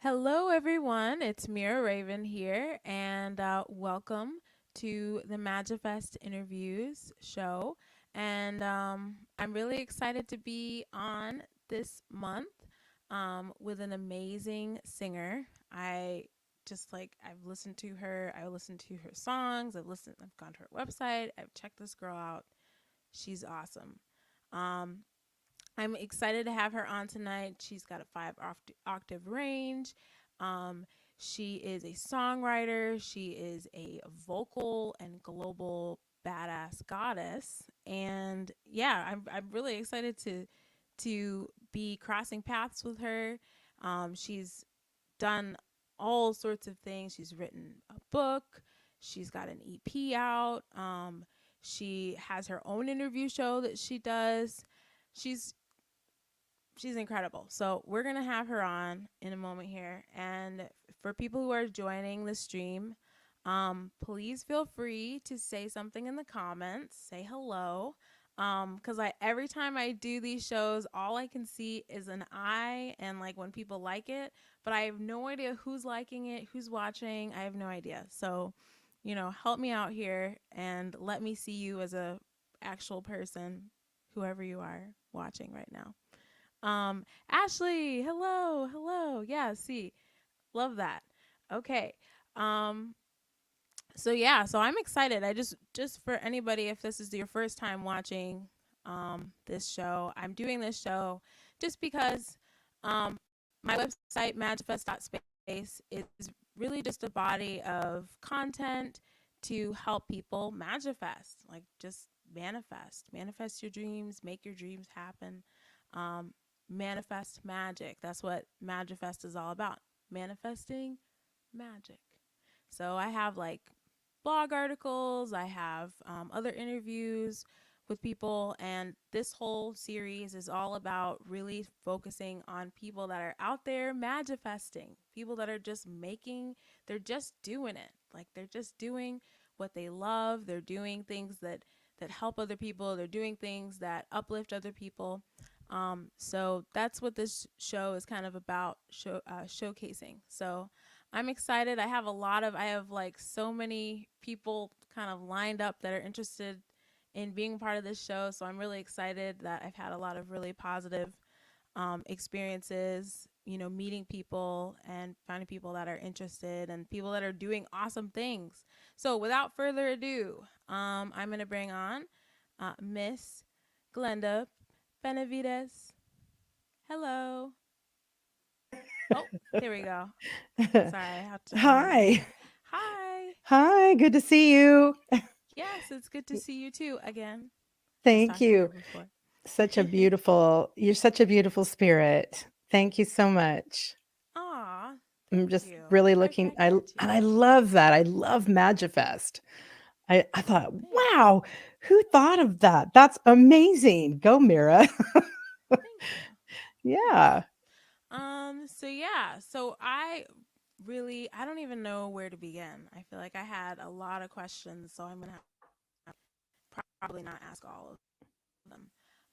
Hello, everyone. It's Mira Raven here, and welcome to the Magifest Interviews show. And I'm really excited to be on this month with an amazing singer. I've listened to her. I listened to her songs. I've gone to her website. I've checked this girl out. She's awesome. Um, I'm excited to have her on tonight. She's got a octave range. Um, she is a songwriter. She is a vocal and global badass goddess. And yeah, I'm really excited to be crossing paths with her. She's done all sorts of things. She's written a book. She's got an EP out. She has her own interview show that she does. She's she's incredible. So we're gonna have her on in a moment here. And for people who are joining the stream, please feel free to say something in the comments. Say hello. Because I every time I do these shows, all I can see is an eye and like when people like it, but I have no idea who's liking it, who's watching. I have no idea. So, help me out here and let me see you as a actual person, whoever you are watching right now. Ashley, hello, hello. Yeah, see, love that. Okay. Um, so I'm excited. I just for anybody, if this is your first time watching this show, I'm doing this show just because my website magifest.space is really just a body of content to help people magifest, like just manifest your dreams, make your dreams happen. Um, Manifest magic. That's what Magifest is all about. Manifesting magic. So I have like blog articles, I have other interviews with people, and this whole series is all about really focusing on people that are out there magifesting, people that are just they're just doing it. Like they're just doing what they love. They're doing things that help other people. They're doing things that uplift other people. So that's what this show is kind of about, showcasing. So I'm excited. I have like so many people kind of lined up that are interested in being part of this show. So I'm really excited that I've had a lot of really positive experiences, meeting people and finding people that are interested and people that are doing awesome things. So without further ado, I'm going to bring on Miss Glenda Benevides. Hello. Oh, there we go. Sorry, I have to unmute myself. Hi. Hi. Hi, good to see you. Yes, it's good to see you too again. I was Thank talking to you. her before. You're such a beautiful spirit. Thank you so much. Aw, I'm thank just you. really Right looking back I at and you. I love that. I love Magifest. I thought, Thanks. wow, who thought of that? That's amazing. Go, Mira. Thank you. Thanks. Yeah. I don't even know where to begin. I feel like I had a lot of questions, so I'm gonna probably not ask all of them.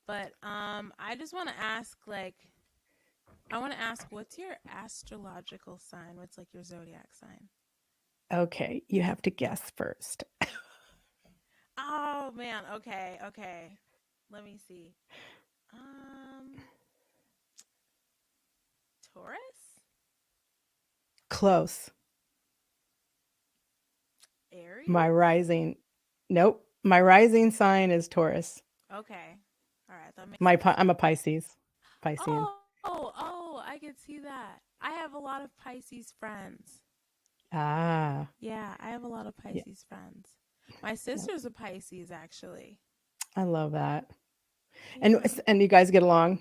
But I just want to ask, what's your astrological sign? What's like your zodiac sign? Okay, you have to guess first. Oh man, okay, okay. Let me see. Um, Taurus, Close. My Aries. rising Nope. My rising sign is Taurus. Okay, all right, that makes sense. I'm a Pisces. Piscean. Oh, I could see that. I have a lot of Pisces friends. Ah. Yeah, I have a lot of Yeah. Pisces friends. My Yeah. sister's a Pisces, actually. I love that. And Yeah. and you guys get along?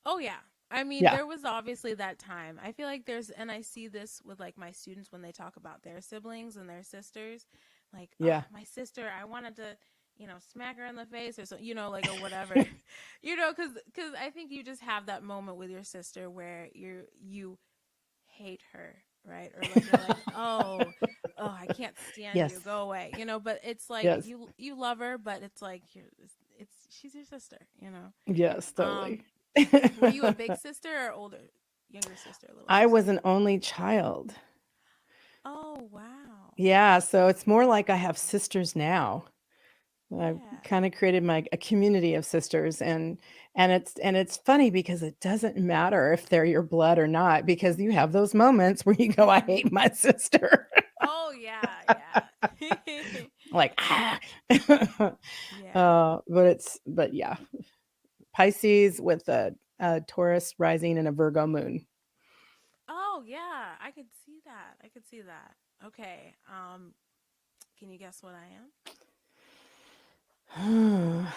Oh, yeah. I mean, Yeah. there was obviously that time. I feel like and I see this with like my students when they talk about their siblings and their sisters. Like, oh, Yeah. my sister, I wanted to, smack her in the face or so, like, or whatever. Because I think you just have that moment with your sister where you hate her, right? Or like you're like, oh, I can't stand you, Yes. go away, but it's like Yes. you love her, but it's like she's your sister. Yes, um totally. were you a big sister or older younger sister, little I was sister? an only child. Oh, wow. Yeah, so it's more like I have sisters now. I've Yeah. kind of created a community of sisters, and it's funny because it doesn't matter if they're your blood or not, because you have those moments where you go, I hate my sister. Oh, yeah, yeah. Like, ah. Yeah. But yeah, Pisces with a Taurus rising and a Virgo moon. Oh, yeah. I could see that. I could see that. Okay. Can you guess what I am?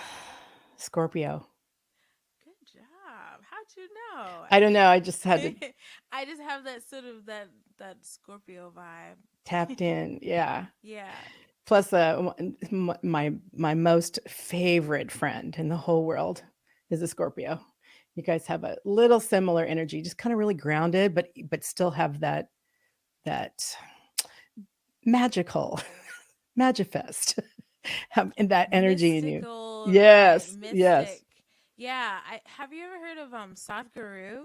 Scorpio. Good job. How'd you know? I don't know. I just had to I just have that sort of that Scorpio vibe. tapped in. Yeah. Yeah. Plus, my most favorite friend in the whole world is a Scorpio. You guys have a little similar energy, just kind of really grounded, but still have that magical magifest and that energy in you. Mystical, right? Yes, yes, Mystic. Yeah. I have you ever heard of Sadhguru?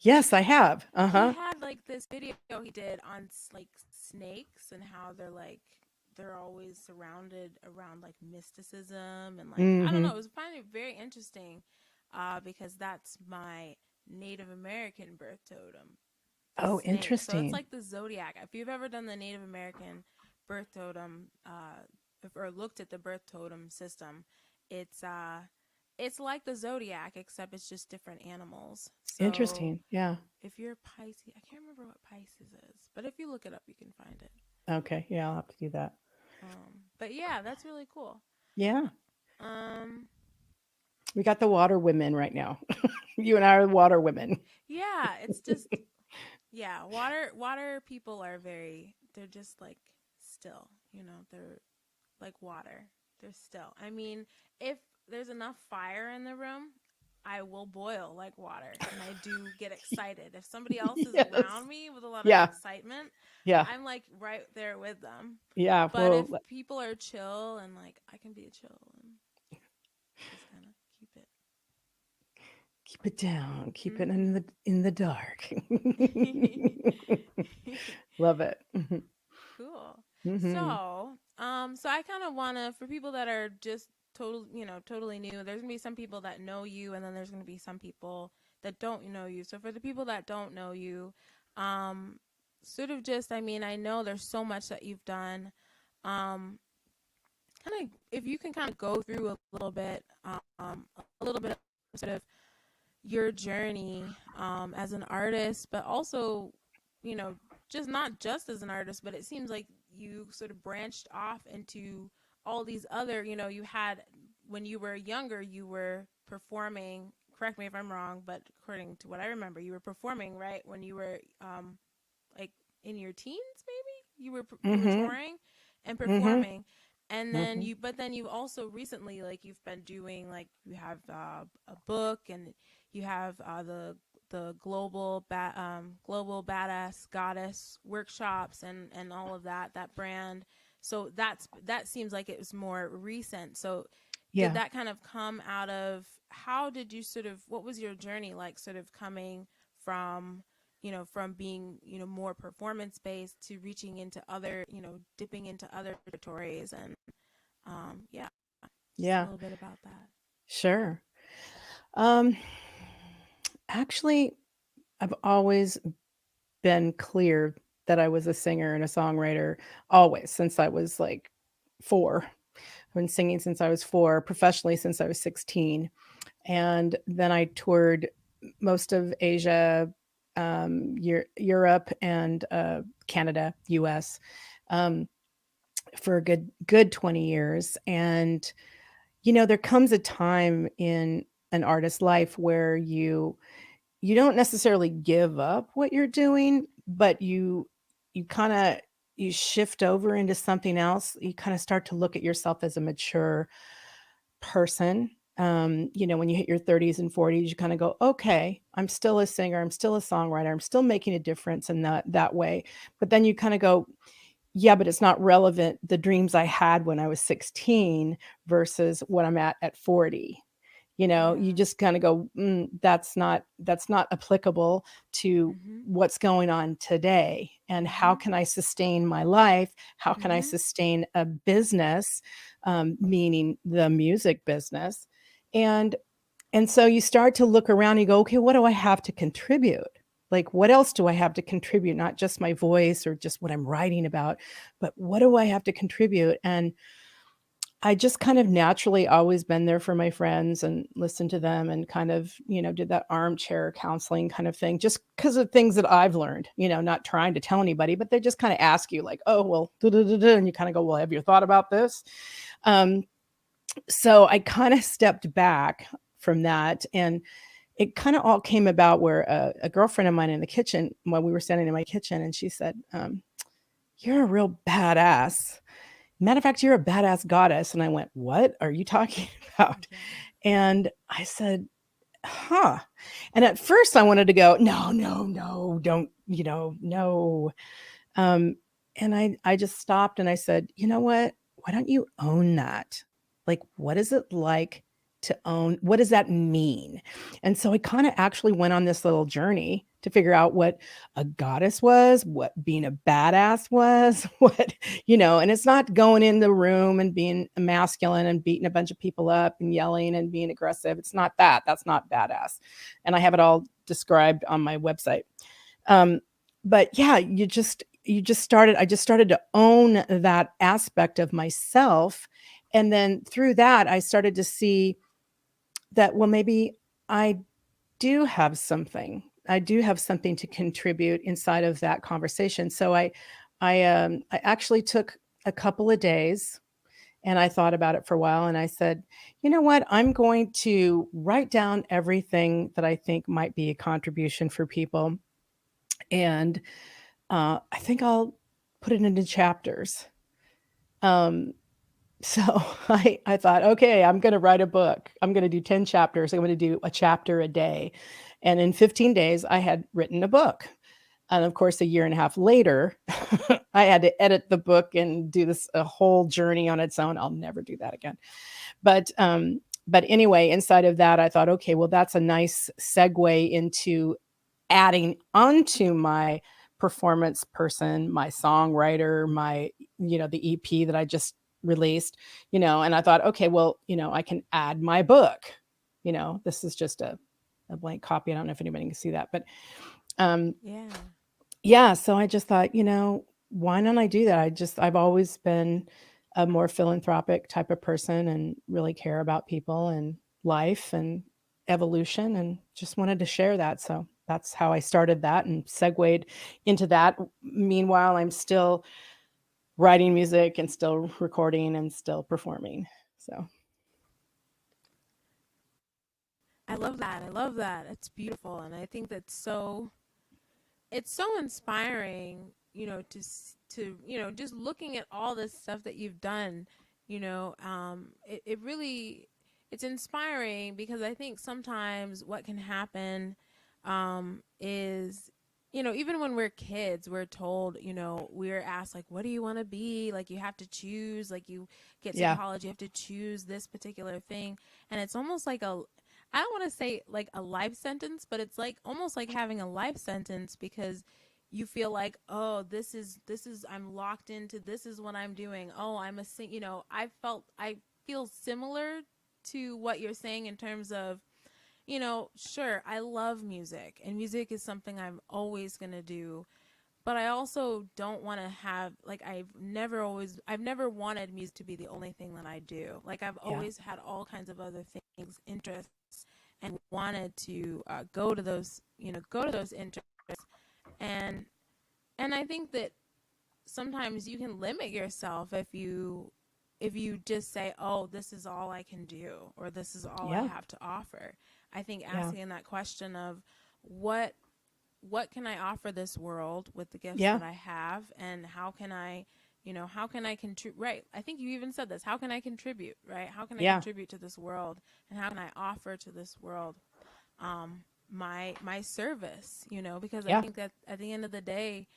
yes, I have. He Uh-huh. had like this video he did on like snakes and how they're always surrounded around like mysticism and like I don't Mm-hmm. know. I was finding it very interesting, because that's my Native American birth totem, the Oh, snake. So it's interesting. like the zodiac. If you've ever done the Native American birth totem, or looked at the birth totem system, it's uh it's like the zodiac except it's just different animals. So Interesting. Yeah. if you're Pisces, I can't remember what Pisces is, but if you look it up, you can find it. Okay. Yeah, I'll have to do that. But yeah, that's really cool. Yeah. Um, We got the water women right now. You and I are the water women. yeah, it's just yeah, water people are they're just like still, they're like water. They're still. I mean, if there's enough fire in the room, I will boil like water, and I do get excited. If somebody else is Yes. around me with a lot of Yeah. excitement, Yeah. I'm like right there with them. Yeah. But if Well, people are chill and like I can be a chill and just kind of keep it down. Keep it keep in the dark. it. Love it. Cool. Mm-hmm. So I kind of want to, for people that are just totally new, there's going to be some people that know you, and then there's going to be some people that don't know you. So for the people that don't know you, sort of just, I mean, I know there's so much that you've done. Kind of, if you can kind of go through a little bit of sort of your journey, as an artist, but also, you know, not just as an artist, but it seems like you sort of branched off into all these other, you had, when you were younger, you were performing. Correct me if I'm wrong, but according to what I remember, you were performing, right, when you were, like in your teens, maybe you were Mm-hmm. touring and Mm-hmm. performing, and then Mm-hmm. you also recently, like, you've been doing, like, you have, a book, and you have, the global badass goddess workshops, and all of that brand. So that seems like it was more recent. So did Yeah. that kind of come out of, how did you sort of, what was your journey like, sort of coming from, from being, more performance based to reaching into other, dipping into other territories, and yeah, just a Yeah. little bit about that. Sure. Um, Actually, I've always been clear that I was a singer and a songwriter, always, since I was like 4. I've been singing since I was 4, professionally since I was 16. And then I toured most of Asia, Europe, and Canada, US, um, for a good 20 years. And there comes a time in an artist's life where you don't necessarily give up what you're doing, but you kind of you shift over into something else. You kind of start to look at yourself as a mature person. When you hit your 30s and 40s, you kind of go, okay, I'm still a singer, I'm still a songwriter, I'm still making a difference in that way. But then you kind of go, yeah, but it's not relevant, the dreams I had when I was 16 versus what I'm at 40. You Yeah. just kind of go, that's not applicable to Mhm. what's going on today. And how Mhm. can I sustain my life? How can I Mhm. sustain a business, meaning the music business? And and so you start to look around and you go, okay, what do I have to contribute? Like, what else do I have to contribute? Not just my voice or just what I'm writing about, but what do I have to contribute? And I just kind of naturally always been there for my friends and listened to them and kind of, did that armchair counseling kind of thing just because of things that I've learned, not trying to tell anybody, but they just kind of ask you, like, oh, well, da, da, da, da, and you kind of go, well, have you thought about this? Um, so I kind of stepped back from that. And it kind of all came about where a girlfriend of mine in the kitchen, when we were standing in my kitchen, and she said, you're a real badass. Matter of fact, you're a badass goddess. And I went, what are you talking about? Yeah. And I said, huh. And at first I wanted to go, no, no, no, don't, no. Um, and I just stopped and I said, you know what? Why don't you own that? Like, what is it like to own? What does that mean? And so I kind of actually went on this little journey to figure out what a goddess was, what being a badass was, and it's not going in the room and being masculine and beating a bunch of people up and yelling and being aggressive. It's not that. That's not badass. And I have it all described on my website. Um, but yeah, I just started to own that aspect of myself. And then through that, I started to see that, well, maybe I do have something. I do have something to contribute inside of that conversation. So I actually took a couple of days and I thought about it for a while and I said, you know what? I'm going to write down everything that I think might be a contribution for people. And I think I'll put it into chapters. Um, so I thought, okay, I'm going to write a book. I'm going to do 10 chapters. I'm going to do a chapter a day. And in 15 days, I had written a book. And of course, a year and a half later, I had to edit the book and do this a whole journey on its own. I'll never do that again. But anyway, inside of that, I thought, okay, well, that's a nice segue into adding onto my performance person, my songwriter, the EP that I just released, and I thought, okay, well, I can add my book. This is just a blank copy. I don't know if anybody can see that, but um, Yeah. yeah, so I just thought, why don't I do that? I've always been a more philanthropic type of person and really care about people and life and evolution and just wanted to share that. So that's how I started that and segued into that. Meanwhile, I'm still writing music and still recording and still performing. So I love that. I love that. It's beautiful, and I think that's so. It's so inspiring, just looking at all this stuff that you've done. It really, it's inspiring because I think sometimes what can happen, is, even when we're kids, we're told, we're asked, like, what do you want to be? Like, you have to choose, like, you get to yeah, college, you have to choose this particular thing. And it's almost like I don't want to say like a life sentence, but it's like almost like having a life sentence because you feel like, oh, this is I'm locked into, this is what I'm doing. Oh, I'm a sing, I feel similar to what you're saying in terms of, sure, I love music and music is something I'm always going to do, but I also don't want to have, like, I've never wanted music to be the only thing that I do. Like, I've yeah, always had all kinds of other things, interests, and wanted to go to those interests. And I think that sometimes you can limit yourself if you just say, oh, this is all I can do, or this is all I yeah, have to offer. I think yeah, asking that question of what what can I offer this world with the gifts yeah, that I have, and how can I contribute? Right. I think you even said this. How can I contribute? Right. How can I yeah, contribute to this world, and how can I offer to this world, my service? Because I yeah, think that at the end of the day,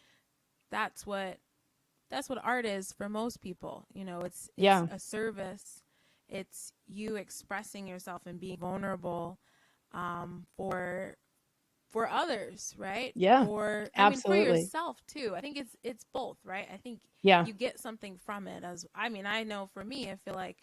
that's what art is for most people. It's yeah, a service. it's you expressing yourself and being vulnerable, for others, right? Yeah, For, I mean, for absolutely. yourself too. I think it's both, right? I think Yeah, you get something from it. As I mean, I know for me, I feel like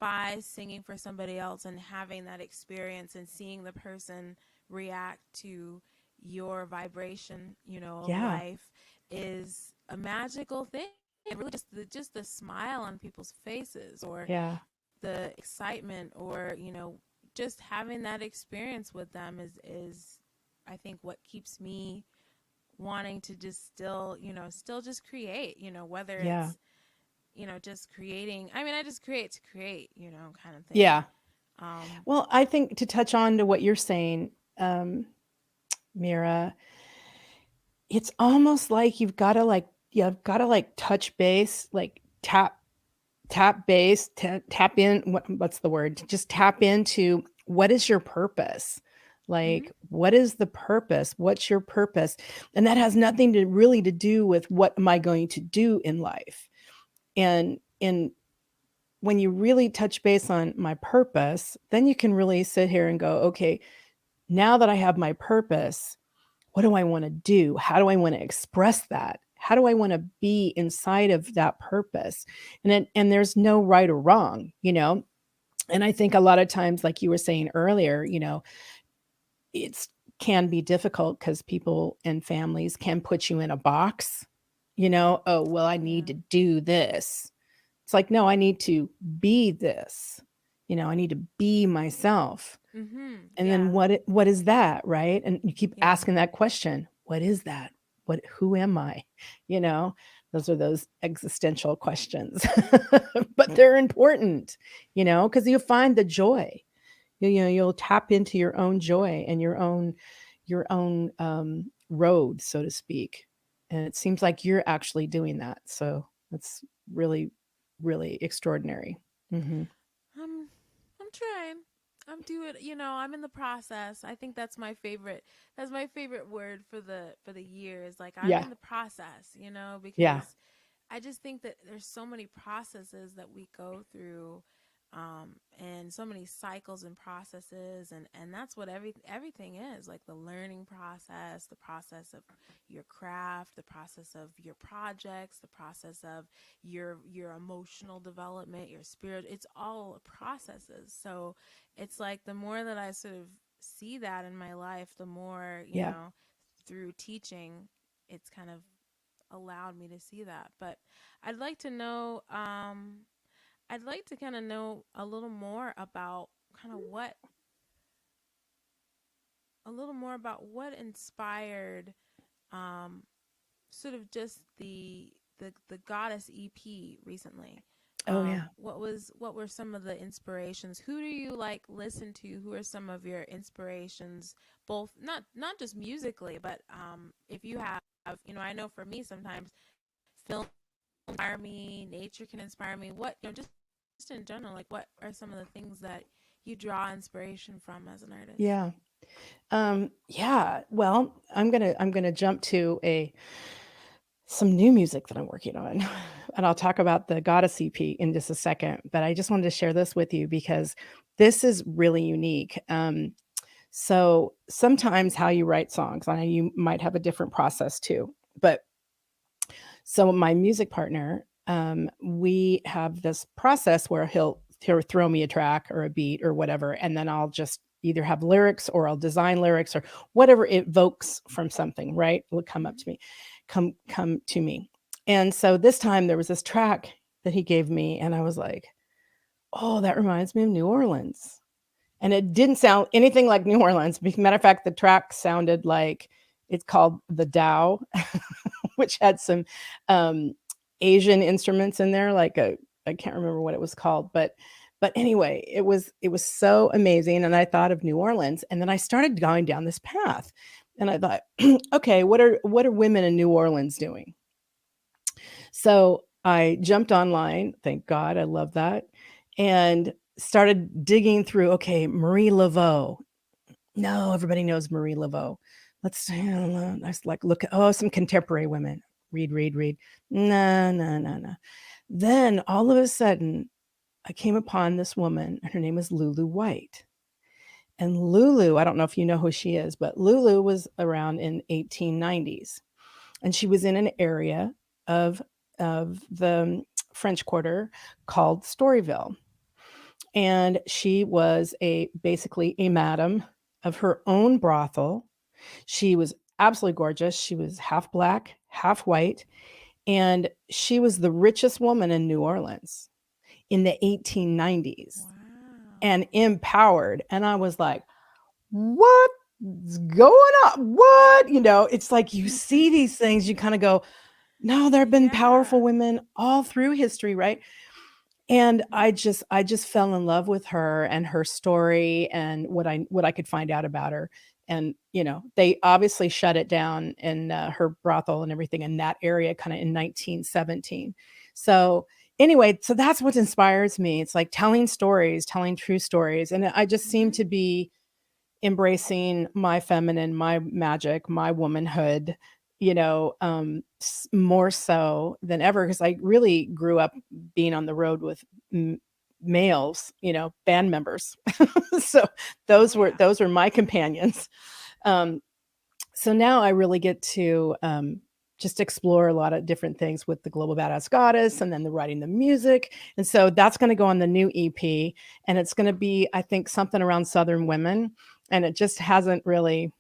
by singing for somebody else and having that experience and seeing the person react to your vibration, of yeah, life, is a magical thing. Really, just the smile on people's faces, or yeah, the excitement, or just having that experience with them is I think what keeps me wanting to just still just create, whether yeah, it's just creating. I mean, I just create to create, kind of thing. yeah. um Well, I think to touch on to what you're saying, um, Mira, it's almost like you've got to like touch base, like tap base, tap in. What's the word? Just tap into what is your purpose? mhm. Like, what is the purpose? What's your purpose? And that has nothing to really to do with what am I going to do in life. And when you really touch base on my purpose, then you can really sit here and go, okay, now that I have my purpose, what do I want to do? How do I want to express that? How do I want to be inside of that purpose? And there's no right or wrong, you know? And I think a lot of times, like you were saying earlier, it's can be difficult because people and families can put you in a box, oh, well, I need Yeah. to do this. It's like, no, I need to be this. I need to be myself. Mhm. And then Yeah. what is that, right? And you keep Yeah. asking that question, what is that? Who am I? You know, those are those existential questions. But they're important, because you find the joy. You'll tap into your own joy and your own road, so to speak. And it seems like you're actually doing that. So that's really, really extraordinary. Hmm. I'm I'm trying. I'm doing, I'm in the process. I think that's my favorite word for the year, is like I'm Yeah. in the process, Yeah. because I just think that there's so many processes that we go through, and so many cycles and processes, and that's what everything is, like the learning process, the process of your craft, the process of your projects, the process of your emotional development, your spirit. It's all processes. So it's like the more that I sort of see that in my life, the more, Yeah. through teaching, it's kind of allowed me to see that. But I'd like to know, I'd like to kind of know a little more about kind of what, a little more about what inspired, um, sort of just the Goddess EP recently. Oh, yeah. What were some of the inspirations? Who do you like listen to? Who are some of your inspirations? Both, not just musically, but if you have, I know for me sometimes film inspire me, nature can inspire me. What, just in general, like what are some of the things that you draw inspiration from as an artist? Yeah. Yeah. Well, I'm gonna jump to a some new music that I'm working on. And I'll talk about the Goddess EP in just a second. But I just wanted to share this with you because this is really unique. So sometimes how you write songs, I know you might have a different process too. But so my music partner, we have this process where he'll throw me a track or a beat or whatever, and then I'll just either have lyrics or I'll design lyrics or whatever it evokes from something, right? Will come up Mm-hmm. to me, come to me. And so this time there was this track that he gave me, and I was like, oh, that reminds me of New Orleans. And it didn't sound anything like New Orleans. Matter of fact, the track sounded like it's called the Dow, which had some um, Asian instruments in there, like a I can't remember what it was called, but anyway, it was so amazing, and I thought of New Orleans, and then I started going down this path, and I thought, okay, what are women in New Orleans doing? So I jumped online. Thank God, I love that, and started digging through. Okay, Marie Laveau. No, everybody knows Marie Laveau. Let's like look at some contemporary women. Read. No. Then all of a sudden, I came upon this woman. Her name is Lulu White. And Lulu, I don't know if you know who she is, but Lulu was around in 1890s. And she was in an area of the French Quarter called Storyville. And she was a basically a madam of her own brothel. She was absolutely gorgeous. She was half black, half white, and she was the richest woman in New Orleans in the 1890s Wow. and empowered. And I was like, what's going on? What? It's like you see these things, you kind of go, no, there have been powerful Yeah. women all through history, right? And Yeah. I just fell in love with her and her story and what I could find out about her. And they obviously shut it down in her brothel and everything in that area, kind of in 1917. So anyway, so that's what inspires me. It's like telling stories, telling true stories, and I just seem Mhm. to be embracing my feminine, my magic, my womanhood, more so than ever, because I really grew up being on the road with males, band members. So Oh yeah. those were my companions. Um, so now I really get to just explore a lot of different things with the Global Badass Goddess and then the writing the music. And so that's going to go on the new EP. And it's going to be, I think, something around Southern women. And it just hasn't really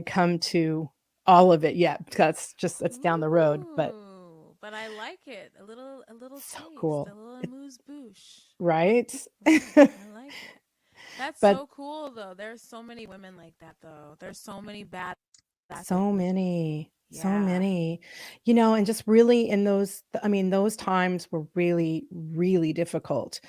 come to all of it yet. That's just it's down the road. But Ooh, but I like it. A little so taste, a cool. little amuse bouche. Right? Right. I like it. That's But so cool though. There's so many women like that though. There's so many so badasses. many, so Yeah. many, and just really in those, I mean, those times were really, really difficult.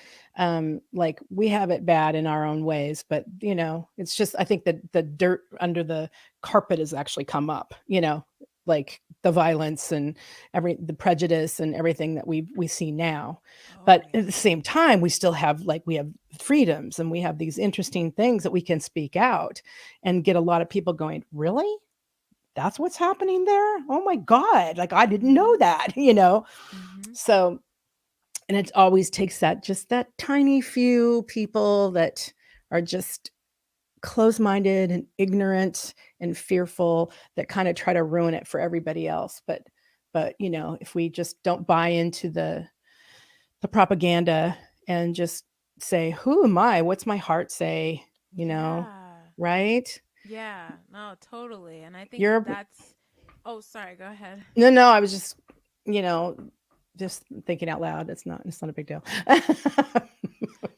Like we have it bad in our own ways, but it's just, I think that the dirt under the carpet has actually come up, like the violence and the prejudice and everything that we see now. Oh But at the yeah. same time, we still have we have freedoms and we have these interesting things that we can speak out and get a lot of people going, really? That's what's happening there? Oh my God. Like I didn't know Mhm. that. Mhm. So, and it always takes just that tiny few people that are just close-minded and ignorant and fearful that kind of try to ruin it for everybody else. But if we just don't buy into the propaganda and just say, who am I? What's my heart say? You know, Yeah. right? Yeah. No, totally. And I think that You're that's Oh, sorry, go ahead. no, I was you know, just thinking out loud. It's not a big deal.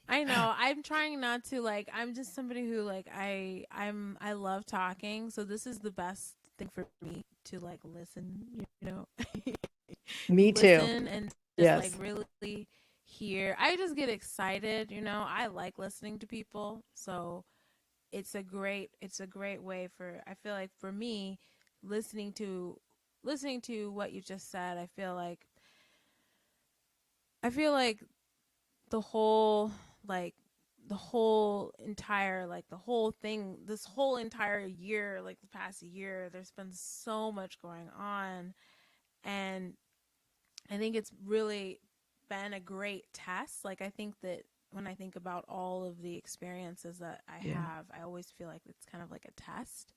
I know. I'm trying not to like I'm just somebody who like I love talking, so this is the best thing for me to like listen, Me too. listen and just like Yes. really hear. I just get excited, I like listening to people. So it's a great way for I feel like for me listening to listening to what you just said, I feel like the whole like the whole entire like the whole thing this whole entire year like the past year there's been so much going on, and I think it's really been a great test. Like I think that when I think about all of the experiences that I Yeah. have, I always feel like it's kind of like a test.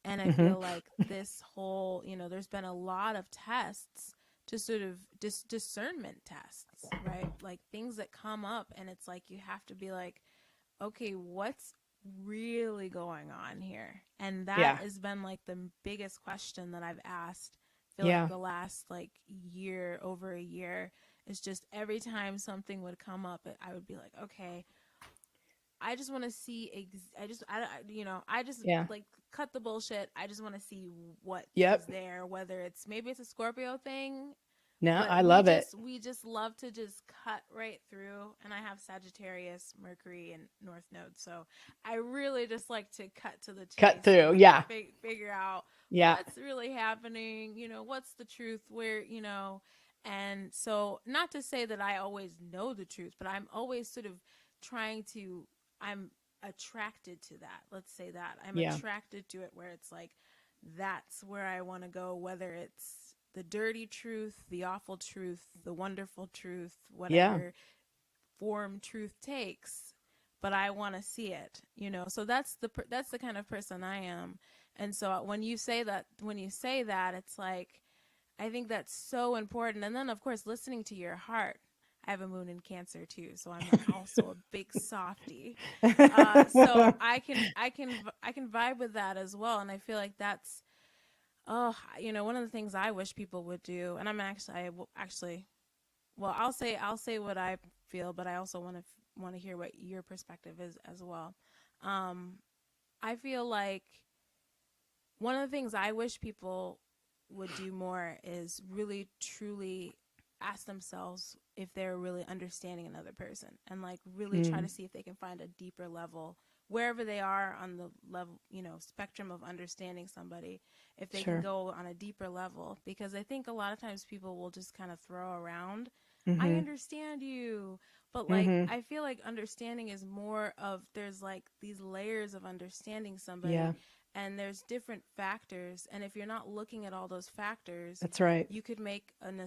And I Mhm. feel like this whole, there's been a lot of tests to sort of discernment tests, right? Like things that come up, and it's like you have to be like, okay, what's really going on here? And that Yeah. has been like the biggest question that I've asked. I feel like Yeah. the last like year, over a year, is just every time something would come up, I would be like, okay, I just want to see. I just Yeah. like cut the bullshit. I just want to see what is Yep. there. Whether it's maybe it's a Scorpio thing, No, but I love it. we just love to just cut right through. And I have Sagittarius, Mercury, and North Node, so I really just like to cut to the Cut chase and through. like Yeah. figure out Yeah. what's really happening. What's the truth? Where. And so, not to say that I always know the truth, but I'm always sort of trying to I'm attracted to that. Let's say that. I'm Yeah. attracted to it where it's like that's where I want to go, whether it's the dirty truth, the awful truth, the wonderful truth, Yeah. whatever. form truth takes, but I want to see it, you know. So that's the kind of person I am. And so when you say that, it's like I think that's so important. And then of course listening to your heart. I have a moon in Cancer too, so I'm also a big softie. So I can vibe with that as well, and I feel like that's you know, one of the things I wish people would do. And actually, well, I'll say what I feel, but I also want to hear what your perspective is as well. Um, I feel like one of the things I wish people would do more is really truly ask themselves if they're really understanding another person, and like really try to see if they can find a deeper level wherever they are on the level, you know, spectrum of understanding somebody, if they can Sure. go on a deeper level. Because I think a lot of times people will just kind of throw around, I Mhm. understand you, but like Mhm. I feel like understanding is more of, there's like these layers of understanding somebody, Yeah, and there's different factors, and if you're not looking at all those factors, that's right. you could make an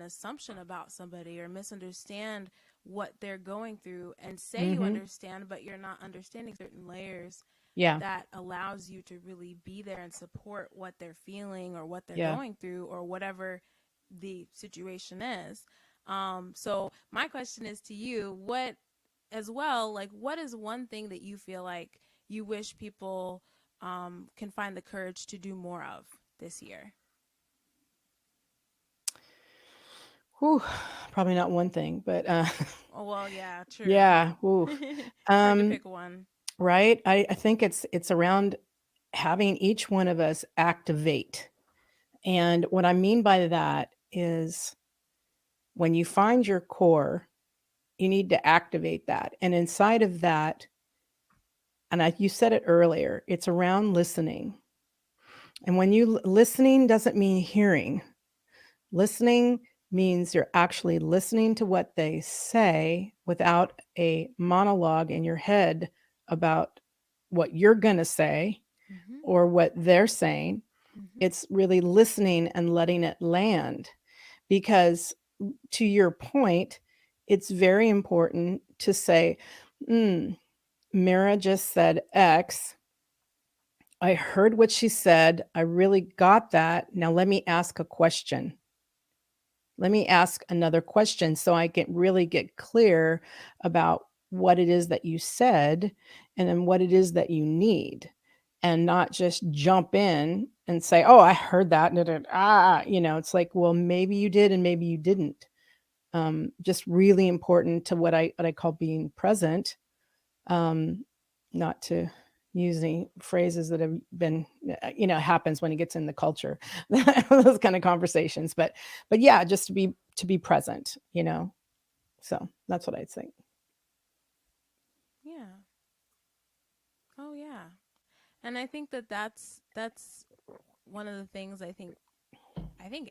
assumption about somebody or misunderstand what they're going through and say you Mhm. understand, but you're not understanding certain layers Yeah. that allows you to really be there and support what they're feeling or what they're Yeah. going through or whatever the situation is. So my question is to you, what as well, like what is one thing that you feel like you wish people can find the courage to do more of this year? Whew. Probably not one thing, but Oh, well, yeah, true. yeah. Whew. Hard to Um, pick one. right. I think it's around having each one of us activate. And what I mean by that is when you find your core, you need to activate that. And inside of that, you said it earlier, it's around listening. And when listening doesn't mean hearing. Listening means you're actually listening to what they say without a monologue in your head about what you're going to say Mm-hmm. or what they're saying. Mm-hmm. It's really listening and letting it land. Because to your point, it's very important to say, Mira just said X. I heard what she said. I really got that. Now let me ask a question. Let me ask another question so I can really get clear about what it is that you said and then what it is that you need, and not just jump in and say, oh, I heard that. It's like, well, maybe you did and maybe you didn't. Just really important to what I call being present. Not to use any phrases that have been, happens when it gets in the culture, those kind of conversations. But yeah, just to be present. So that's what I'd think. Yeah. Oh, yeah. And I think that that's one of the things I think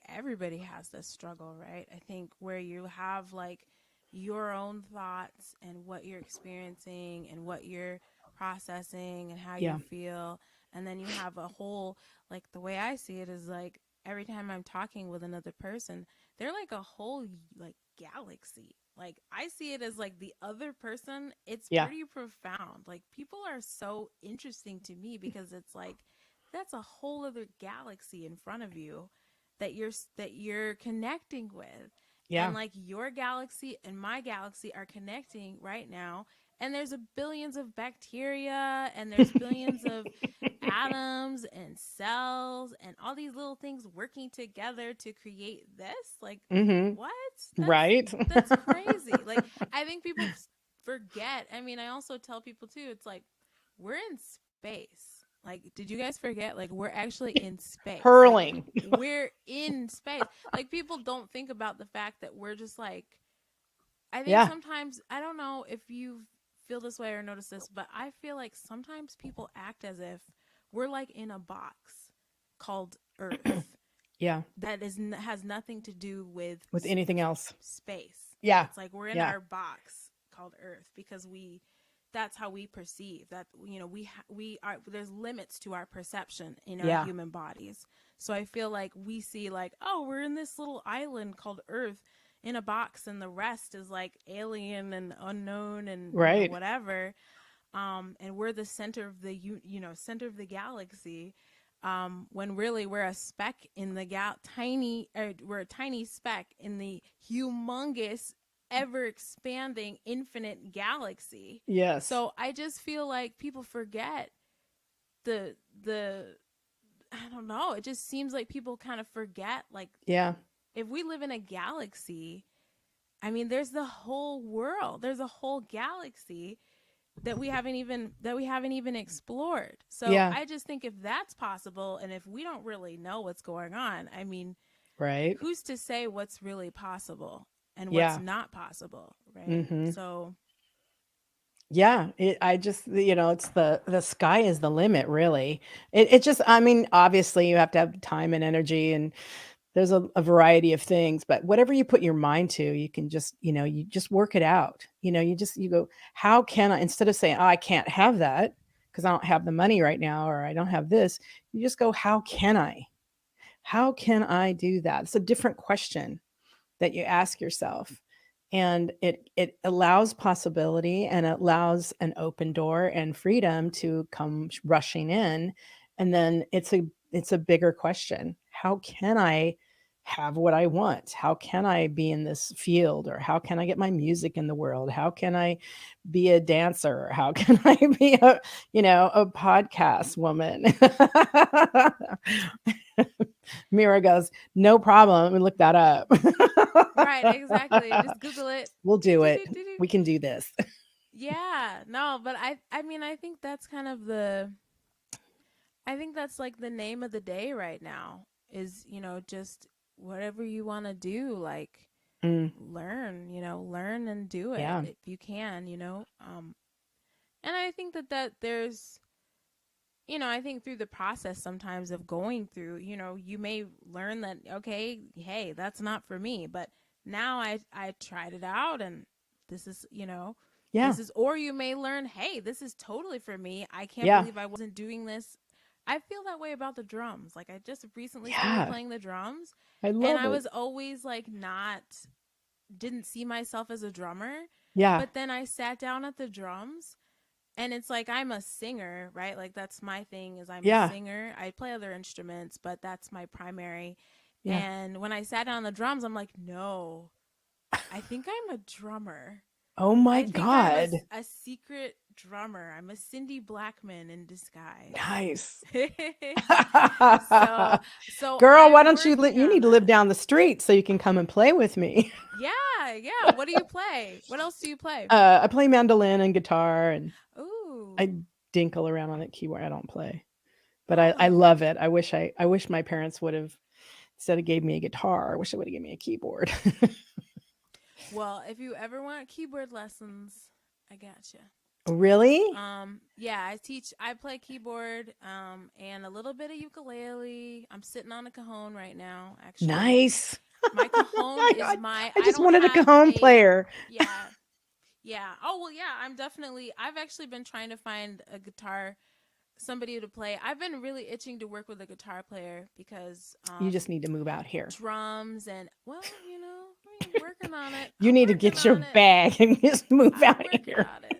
everybody has this struggle, right? I think where you have like your own thoughts and what you're experiencing and what you're processing and how you Yeah, feel. And then you have a whole, like the way I see it is like every time I'm talking with another person, they're like a whole like galaxy. Like I see it as like the other person, it's yeah, pretty profound. Like people are so interesting to me because it's like that's a whole other galaxy in front of you that you're connecting with, and yeah. like your galaxy and my galaxy are connecting right now, and there's a billions of bacteria and there's billions of atoms and cells and all these little things working together to create this, like Hmm. what, Right. that's crazy. Like I think people forget. I mean, I also tell people too, it's like we're in space. Like, did you guys forget? Like, we're actually in space. Like, Hurling. we're in space. Like, people don't think about the fact that we're just like, I think Yeah, sometimes, I don't know if you feel this way or notice this, but I feel like sometimes people act as if we're like in a box called Earth yeah. that has nothing to do with With anything else. space. Yeah, It's like we're in yeah, our box called Earth because that's how we perceive that, you know, we are, there's limits to our perception in our yeah. human bodies. So I feel like we see like, oh, we're in this little island called Earth, in a box and the rest is like alien and unknown and Right. whatever. And we're the center of the center of the galaxy, when really we're a speck in the tiny, or we're a tiny speck in the humongous, ever expanding, infinite galaxy. Yes. So I just feel like people forget the I don't know, it just seems like people kind of forget, like, Yeah. if we live in a galaxy, I mean, there's the whole world, there's a whole galaxy that we haven't even explored. So Yeah. I just think if that's possible, and if we don't really know what's going on, I mean, Right. who's to say what's really possible and what's Yeah. not possible, right? Mm-hmm. So Yeah, I just, it's the sky is the limit, really. It just, I mean, obviously you have to have time and energy, and there's a variety of things, but whatever you put your mind to, you can just, you just work it out. You go, how can I, instead of saying, oh, I can't have that because I don't have the money right now, or I don't have this, you just go, how can I? How can I do that? It's a different question that you ask yourself, and it allows possibility, and it allows an open door and freedom to come rushing in. And then it's a bigger question: how can I have what I want? How can I be in this field? Or how can I get my music in the world? How can I be a dancer? How can I be a podcast woman? Mira goes, no problem. Let me look that up. right, exactly. Just Google it. We'll do it. We can do this. Yeah, no, but I mean, I think that's kind of I think that's like the name of the day right now is, just whatever you want to do, like, Mm, learn and do it yeah. if you can. And I think that there's, I think through the process sometimes of going through, you may learn that, okay, hey, that's not for me, but now I tried it out, and this is, Yeah. or you may learn, hey, this is totally for me. I can't Yeah. believe I wasn't doing this. I feel that way about the drums. Like, I just recently started Yeah. playing the drums, I and love I it. was always like, didn't see myself as a drummer. Yeah. But then I sat down at the drums, and it's like, I'm a singer, right? Like, that's my thing, is I'm a Yeah. singer. I play other instruments, but that's my primary. Yeah. And when I sat down on the drums, I'm like, no, I think I'm a drummer. Oh my I think I'm God. a secret drummer. I'm a Cindy Blackman in disguise. Nice. so so Girl, why I'm don't you working you on need to live that. down the street so you can come and play with me. Yeah, yeah. What do you play? What else do you play? I play mandolin and guitar, and Ooh. I dinkle around on that keyboard. I don't play, but I Oh. love it. I wish my parents would have, instead of gave me a guitar, I wish they would have given me a keyboard. Well, if you ever want keyboard lessons, I gotcha. Really? Yeah, I play keyboard, and a little bit of ukulele. I'm sitting on a cajon right now, actually. Nice. My cajon is I I just don't wanted a have cajon a, player. yeah, yeah. Oh, well, yeah, I've actually been trying to find a guitar, somebody to play. I've been really itching to work with a guitar player because, You just need to move out here. drums and, well, I'm working on it. You I'm need to working get your on it. bag and just move I'm out working here. on it.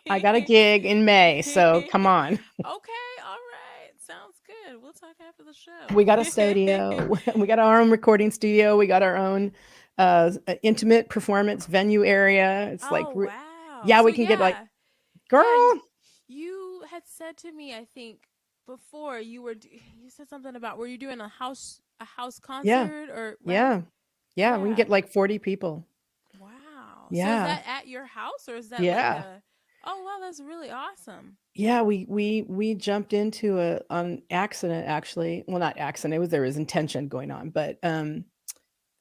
I got a gig in May, so come on. Okay, all right. Sounds good. We'll talk after the show. We got a studio. We got our own recording studio. We got our own intimate performance venue area. It's like, Oh, wow. yeah, So we can get like, yeah. Yeah, girl. you had said to me, I think before, you said something about, were you doing a house Yeah, concert, or right? yeah, yeah. We can Yeah. get like 40 people. Wow. So is Yeah, that at your house, or is that like yeah. a? Oh, wow, that's really awesome. Yeah, we jumped into a on accident, actually. Well, not accident. There was intention going on, but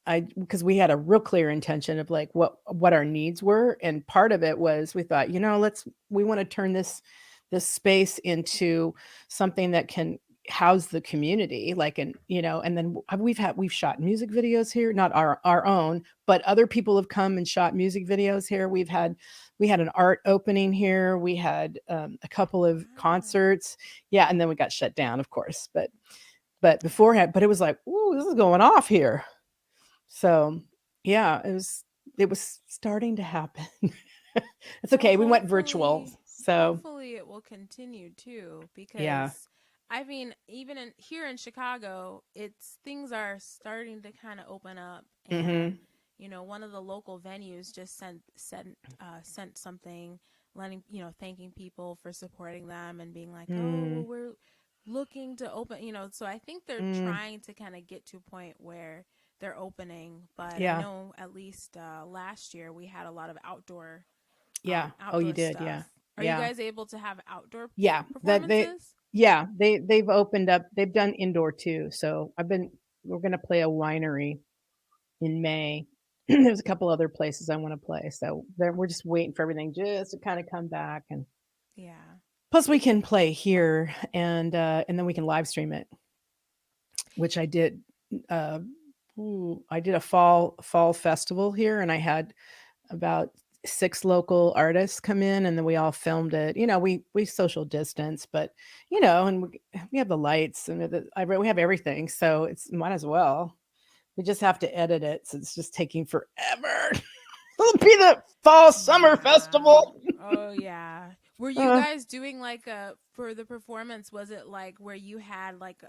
I because we had a real clear intention of like what our needs were, and part of it was we thought, we want to turn this space into something that can house the community, like, and then we've shot music videos here, not our own, but other people have come and shot music videos here. We had an art opening here. We had a couple of Wow. concerts. Yeah, and then we got shut down, of course, but beforehand, but it was like, ooh, this is going off here. So Yeah, it was starting to happen. It's Well, okay. We went virtual. So, hopefully it will continue too, yeah. because I mean, even in here in Chicago, it's things are starting to kind of open up, and Mhm. one of the local venues just sent something, letting thanking people for supporting them and being like, oh, well, Mm. we're looking to open, so I think they're Mm. trying to kind of get to a point where they're opening. But I Yeah. know at least last year we had a lot of Yeah. Oh, you outdoor did. Yeah. stuff. Are you Yeah. guys able to have outdoor Yeah. That they performances? yeah, they've opened up. They've done indoor too. So, we're going to play a winery in May. There's a couple other places I want to play. So, we're just waiting for everything just to kind of come back, and Yeah. plus we can play here, and then we can live stream it, which I did. uh I did a fall festival here, and I had about 6 local artists come in, and then we all filmed it. We social distance, but, and we have the lights, and we have everything, so it's might as well. We just have to edit it, so it's just taking forever. It'll be the fall summer Yeah. festival. Oh yeah. Were you Uh, guys doing like a for the performance, was it like where you had like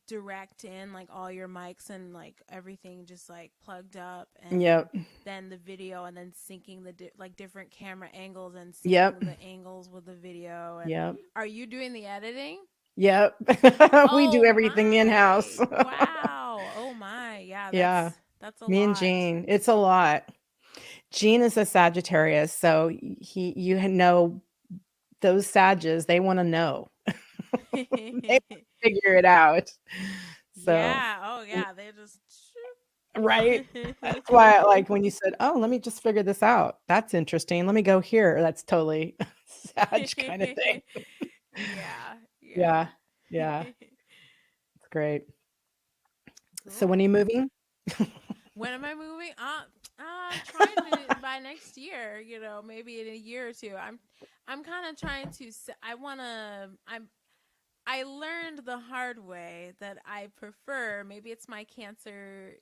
direct in like all your mics and like everything just like plugged up, and yep, then the video, and then syncing the like different camera angles and yep, syncing the angles with the video? And yep, are you doing the editing? yep. We do Oh everything in house. my. Wow. Oh my. Yeah, Yeah, that's a me and lot. Gene. It's a lot. Gene is a Sagittarius, so you know those Sages, they want to know. They figure it out. So, Yeah. Oh yeah, they just right? That's why I like when you said, "Oh, let me just figure this out. That's interesting. Let me go here." That's totally Sag kind of thing. Yeah, yeah. Yeah. Yeah. It's great. So when are Cool. you moving? When am I moving? Trying to by next year. Maybe in a year or two. I'm kind of trying to. I wanna. I learned the hard way that I prefer. Maybe it's my Cancer,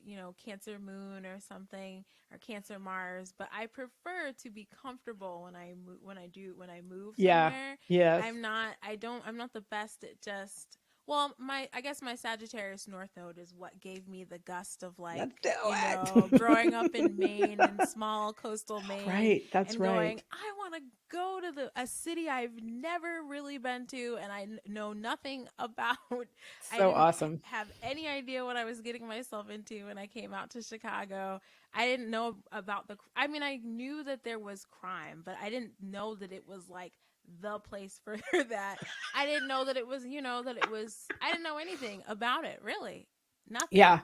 Cancer Moon or something, or Cancer Mars. But I prefer to be comfortable when I move Yeah. somewhere. Yes. I'm not. I don't. I'm not the best at just. Well, I guess my Sagittarius North Node is what gave me the gust of like, Let's do growing up it. in Maine, in small coastal Maine, Right. That's and going, right. I want to go to a city I've never really been to, and I know nothing about. I So didn't awesome. have any idea what I was getting myself into when I came out to Chicago. I didn't know about I mean, I knew that there was crime, but I didn't know that it was like the place for that. I didn't know that it was, I didn't know anything about it, really. Nothing. Yeah.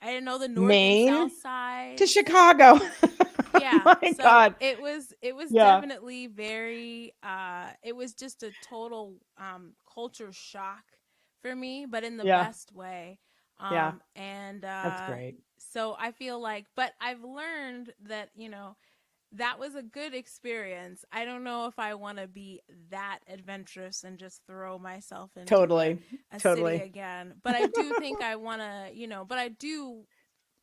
I didn't know the north and south Maine to sides. Chicago. Yeah, My so God. it was Yeah. definitely very it was just a total culture shock for me, but in the Yeah. best way. Yeah. And That's great. so I feel like, but I've learned that, that was a good experience. I don't know if I want to be that adventurous and just throw myself into Totally. a city Totally. again, but I do think I want to, but I do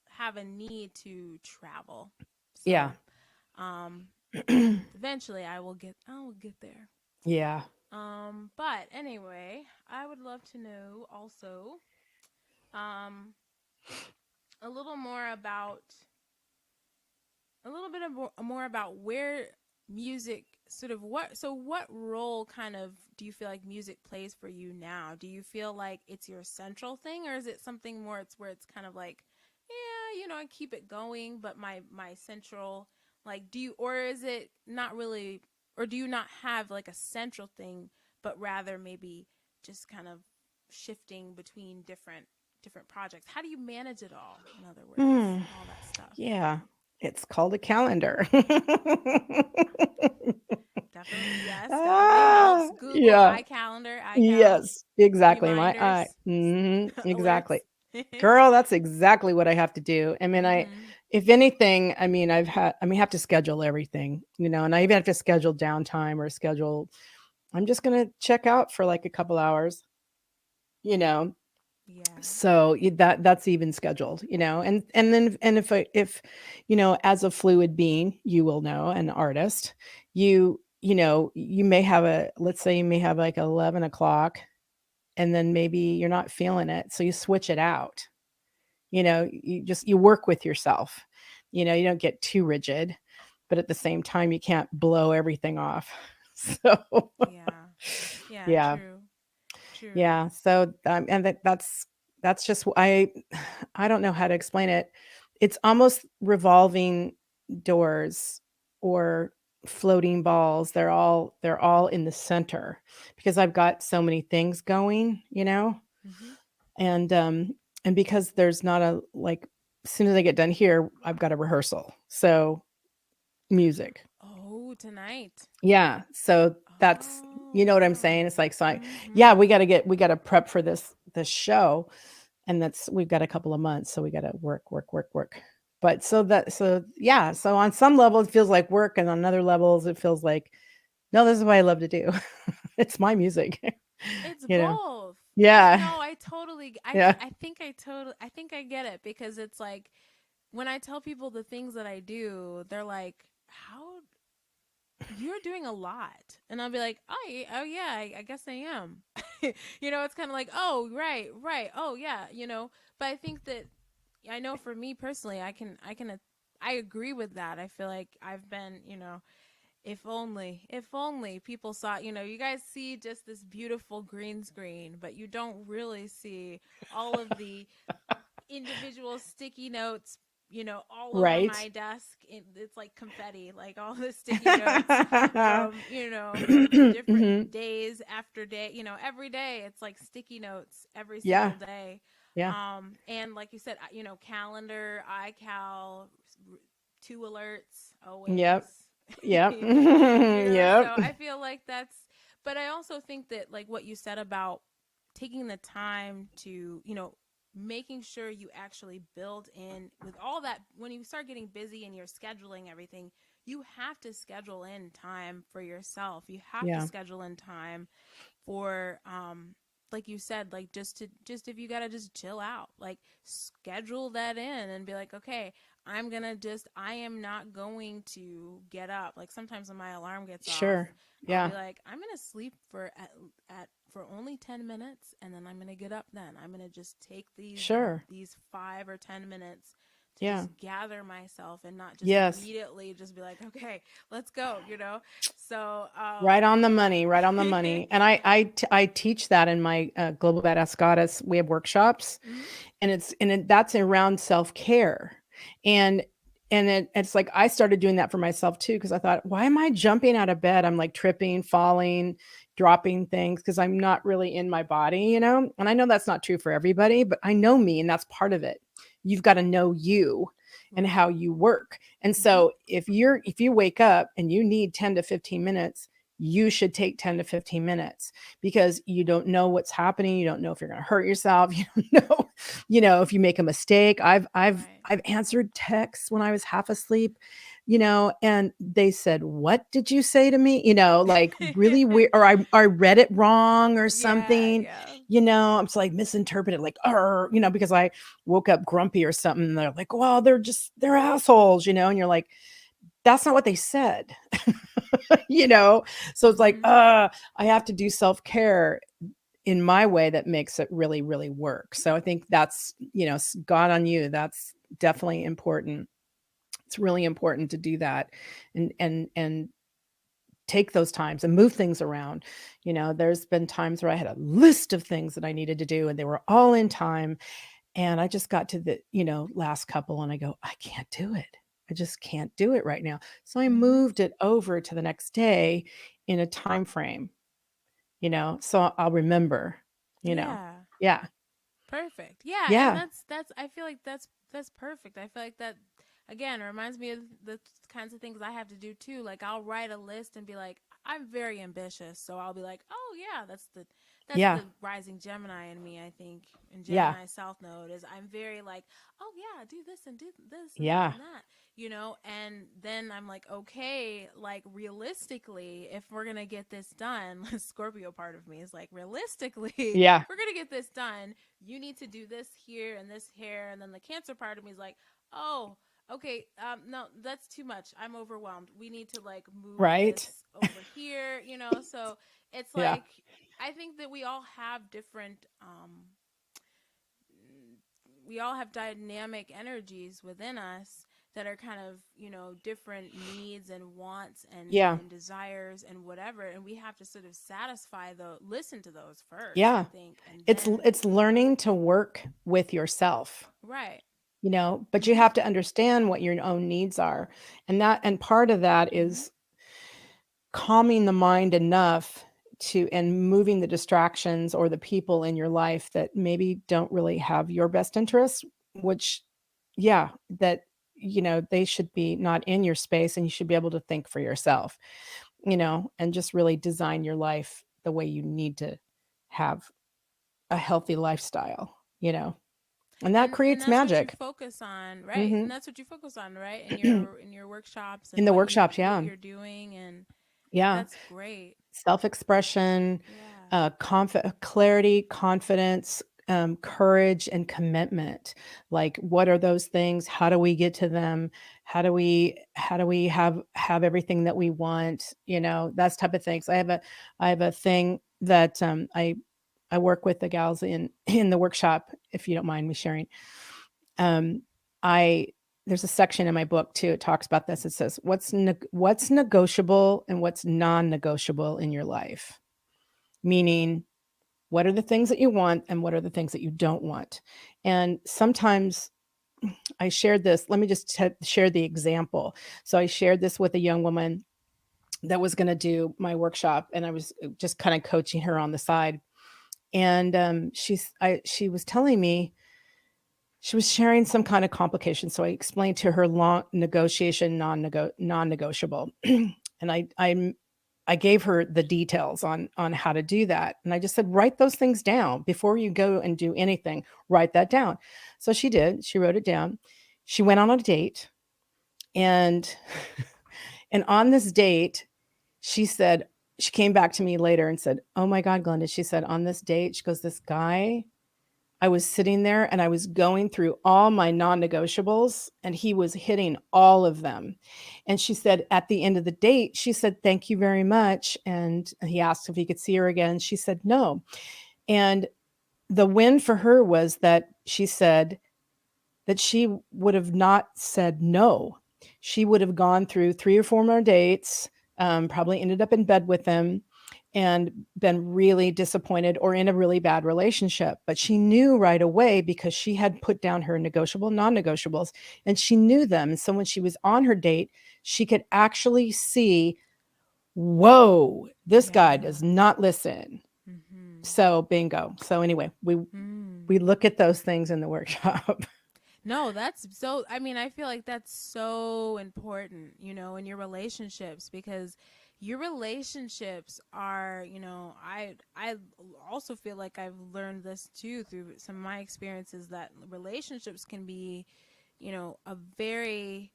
have a need to travel. Yeah. So, um, eventually I will get there. Yeah. But anyway, I would love to know also, um, a little more about a little bit of more about where music sort of what role kind of do you feel like music plays for you now? Do you feel like it's your central thing, or is it something more it's where it's kind of like, yeah, I keep it going, but my central, like, do you, or is it not really, or do you not have like a central thing, but rather maybe just kind of shifting between different projects? How do you manage it all, in other words, Hmm. all that stuff? Yeah. It's called a calendar. Definitely, yes, definitely Ah, helps. Google yeah. iCalendar, iCal Yes, exactly. My eye. reminders, Exactly. alerts. Girl, that's exactly what I have to do. I mean, Mhm. if anything, I mean, I have to schedule everything, and I even have to schedule downtime or schedule, I'm just going to check out for like a couple hours, you know, Yeah. So that's even scheduled, and then and if as a fluid being, you will know, an artist, you may have let's say you may have like 11 o'clock, and then maybe you're not feeling it, so you switch it out. You work with yourself. You don't get too rigid, but at the same time, you can't blow everything off. So Yeah. Yeah, yeah. true. True. Yeah, so, and that's just I don't know how to explain it. It's almost revolving doors or floating balls. They're all in the center because I've got so many things going, Mhm. and, and because there's not like, as soon as I get done here, I've got a rehearsal. So, music. Oh, tonight. Yeah, so that's Oh, you know what I'm wow. saying? It's like, so yeah, Mhm. we gotta prep for this show, and we've got a couple of months, so we gotta work, work, work, work. But so yeah, so on some level it feels like work, and on other levels it feels like, no, this is what I love to do. It's my music, It's you know? both. I Yeah, know, I totally yeah, I think I get it because it's like when I tell people the things that I do, they're like, "How you're doing a lot." And I'll be like, oh yeah, I guess I am." It's kind of like, "Oh, right, right. Oh, yeah." But I think that I know for me personally, I agree with that. I feel like I've been, if only people saw, you guys see just this beautiful green screen, but you don't really see all of the individual sticky notes, all over right. my desk. It's like confetti, like all the sticky notes from, from different Mhm. days after day, every day it's like sticky notes every Yeah, single day. yeah. And like you said, calendar, iCal, two alerts always. Yep, yep. So Yep. I feel like but I also think that like what you said about taking the time to, making sure you actually build in with all that when you start getting busy and you're scheduling everything, you have to schedule in time for yourself. You have to Yeah, schedule in time for like you said, like just if you got to just chill out, like schedule that in and be like, okay, I am not going to get up. Like sometimes when my alarm gets off, sure. I'll Yeah, be like, I'm going to sleep for only 10 minutes, and then I'm going to get up. Then I'm going to just take sure. these 5 or 10 minutes to Yeah. just gather myself and not just Yes. immediately just be like, okay, let's go. So Right on the money, right on the money. And I teach that in my Global Badass Goddess. We have workshops, mhm. and that's around self-care. And it's like I started doing that for myself too, because I thought, why am I jumping out of bed? I'm like tripping, falling, dropping things because I'm not really in my body. And I know that's not true for everybody, but I know me, and that's part of it. You've got to know you and how Right. you work. And Mhm. so if you wake up and you need 10 to 15 minutes, you should take 10 to 15 minutes, because you don't know what's happening. You don't know if you're going to hurt yourself. You don't know, if you make a mistake. Right. I've answered texts when I was half asleep, and they said, "What did you say to me?" Like really weird, or I read it wrong or Yeah, something. yeah. I'm just like misinterpreted, like, because I woke up grumpy or something. And they're like, "Well, they're assholes," and you're like, "That's not what they said." you know? So it's like, Mhm. I have to do self-care in my way that makes it really, really work. So I think that's, God on you. That's definitely important. It's really important to do that, and take those times and move things around. There's been times where I had a list of things that I needed to do and they were all in time. And I just got to the, last couple, and I go, I can't do it. I just can't do it right now. So I Mhm. moved it over to the next day in a time frame, so I'll remember. Yeah. Yeah. Perfect. Yeah, and Yeah. that's I feel like that's perfect. I feel like that again reminds me of the kinds of things I have to do too. Like I'll write a list and be like, I'm very ambitious, so I'll be like, oh yeah, that's Yeah. the rising Gemini in me. I think in Yeah. Gemini South Node is I'm very like, oh yeah, do this and do this and that Yeah. and that, and then I'm like, okay, like realistically, if we're gonna get this done, Scorpio part of me is like, realistically, Yeah. we're gonna get this done, you need to do this here and this here. And then the Cancer part of me is like, oh, okay, no, that's too much. I'm overwhelmed. We need to like move Right? this over here, you know? So it's Yeah. like, I think that we all have dynamic energies within us that are kind of, you know, different needs and wants Yeah. and desires and whatever. And we have to sort of listen to those first, I Yeah. think. And It's then, it's learning to work with yourself, right. but you Mm-hmm. have to understand what your own needs are. And part of that Mm-hmm. is calming the mind enough to and moving the distractions or the people in your life that maybe don't really have your best interests, which yeah, that they should be not in your space, and you should be able to think for yourself, and just really design your life the way you need to have a healthy lifestyle, and that And creates that's what you magic. focus on, right? Hmm. And that's what you focus on, right? In your workshops In and the workshops, what yeah. you're doing, and Yeah. that's great. Self-expression, Yeah. clarity, confidence, courage, and commitment. Like, what are those things? How do we get to them? How do we have everything that we want? That's type of things. I have a thing that I work with the gals in the workshop. If you don't mind me sharing, um, I there's a section in my book too. It talks about this. It says what's negotiable and what's non-negotiable in your life. Meaning, what are the things that you want and what are the things that you don't want? And sometimes I shared this. Let me just share the example. So I shared this with a young woman that was going to do my workshop, and I was just kind of coaching her on the side. And she was telling me she was sharing some kind of complication. So I explained to her long negotiation, non-negotiable, and I gave her the details on how to do that. And I just said, write those things down before you go and do anything. Write that down. So she did. She wrote it down. She went on a date, and and on this date, she said she came back to me later and said, "Oh my God, Glenda," she said, "on this date," she goes, "this guy, I was sitting there and I was going through all my non-negotiables and he was hitting all of them." And she said at the end of the date, she said, "Thank you very much." And he asked if he could see her again. She said, "No." And the win for her was that she said that she would have not said no. She would have gone through 3 or 4 more dates, probably ended up in bed with him, and been really disappointed or in a really bad relationship. But she knew right away because she had put down her negotiable, non-negotiables, and she knew them. And so when she was on her date, she could actually see, whoa, this guy Yeah. does not listen. Mm-hmm. So bingo. So anyway, we Mm. we look at those things in the workshop. No, that's so, I mean, I feel like that's so important, you know, in your relationships, because your relationships are, you know, I also feel like I've learned this too through some of my experiences, that relationships can be, you know, a very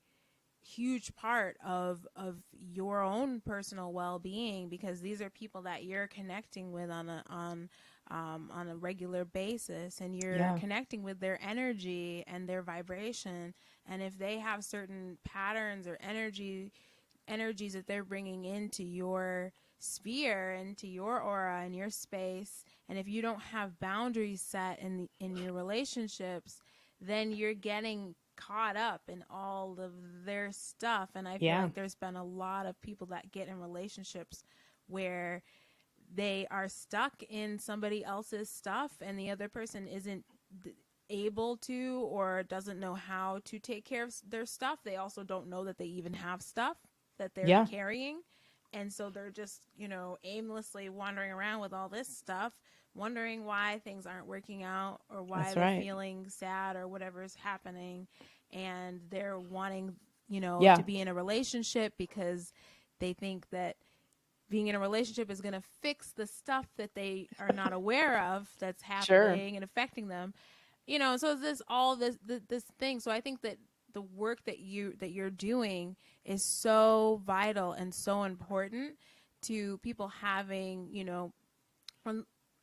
huge part of your own personal well-being, because these are people that you're connecting with on a regular basis, and you're Yeah. connecting with their energy and their vibration. And if they have certain patterns or energies that they're bringing into your sphere, into your aura and your space, and if you don't have boundaries set in your relationships, then you're getting caught up in all of their stuff. And I feel Yeah. like there's been a lot of people that get in relationships where they are stuck in somebody else's stuff, and the other person isn't able to, or doesn't know how to take care of their stuff. They also don't know that they even have stuff that they're Yeah. carrying. And so they're just, you know, aimlessly wandering around with all this stuff, wondering why things aren't working out, or why That's they're right. feeling sad, or whatever is happening. And they're wanting, you know, Yeah. to be in a relationship because they think that being in a relationship is going to fix the stuff that they are not aware of that's Sure. happening and affecting them, you know. So this all this thing. So I think that the work that you're doing is so vital and so important to people having, you know,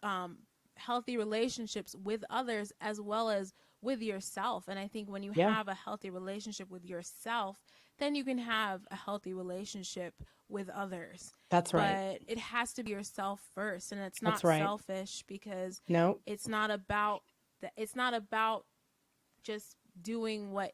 um healthy relationships with others as well as with yourself. And I think when you Yeah, have a healthy relationship with yourself, then you can have a healthy relationship with others. that's right. But it has to be yourself first, and it's That's not right. selfish because No. it's not about just doing what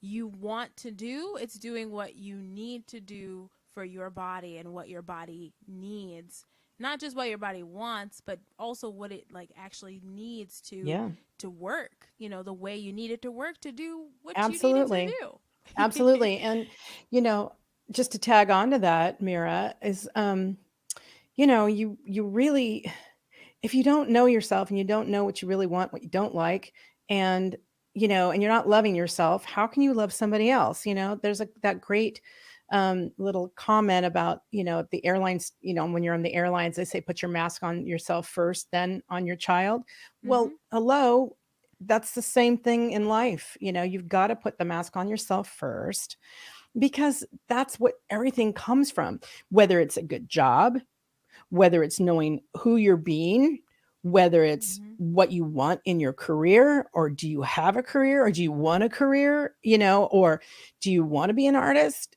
you want to do. It's doing what you need to do for your body and what your body needs. Not just what your body wants, but also what it like actually needs Yeah. to work. You know, the way you need it to work to do what you need it to Absolutely. do. Absolutely. And you know, just to tag on to that, Mira, is you really, if you don't know yourself and you don't know what you really want, what you don't like, and and you're not loving yourself, how can you love somebody else? There's that great little comment about the airlines. When you're on the airlines, they say put your mask on yourself first, then on your child. Well, Mhm. hello, that's the same thing in life. You've got to put the mask on yourself first, because that's what everything comes from. Whether it's a good job, whether it's knowing who you're being, whether it's Mhm. what you want in your career, or do you have a career, or do you want a career, or do you want to be an artist,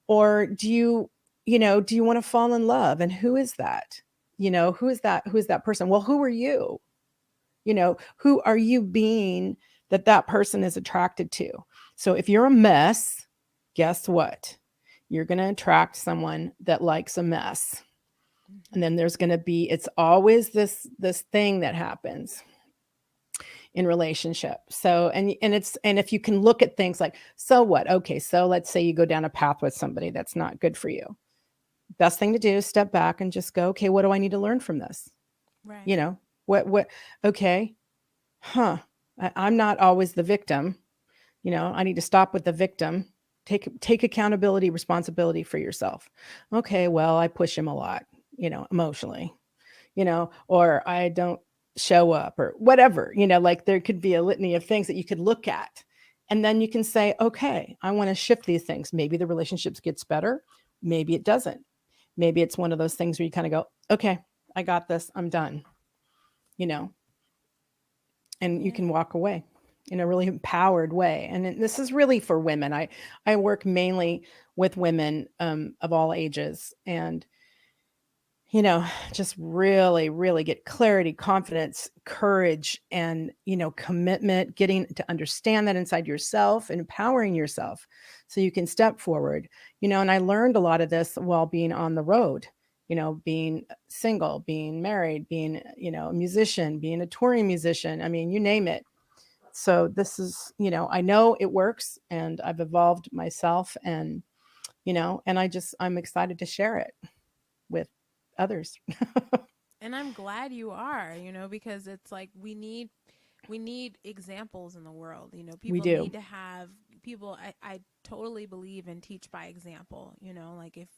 or do you want to fall in love? And who is that? Who is that person? Well, who are you? Who are you being that person is attracted to? So if you're a mess, guess what? You're going to attract someone that likes a mess. And Mhm. then there's going to be, it's always this thing that happens in relationship. So and if you can look at things like, so what? Okay, so let's say you go down a path with somebody that's not good for you. Best thing to do is step back and just go, okay, what do I need to learn from this? Right. you know what Okay, huh, I'm not always the victim. I need to stop with the victim. Take accountability, responsibility for yourself. Okay, well, I push him a lot, emotionally, or I don't show up, or whatever. Like, there could be a litany of things that you could look at. And then you can say, okay, I want to shift these things. Maybe the relationships gets better. Maybe it doesn't. Maybe it's one of those things where you kind of go, okay, I got this. I'm done, you know, and you Yeah. can walk away in a really empowered way. And this is really for women. I work mainly with women of all ages, and just really, really get clarity, confidence, courage, and, commitment, getting to understand that inside yourself and empowering yourself so you can step forward. And I learned a lot of this while being on the road, being single, being married, being, a musician, being a touring musician. I mean, you name it. So this is, I know it works, and I've evolved myself, and, and I'm excited to share it with others. And I'm glad you are, because it's like we need examples in the world. We People do. need to have people. I totally believe in teach by example. Like if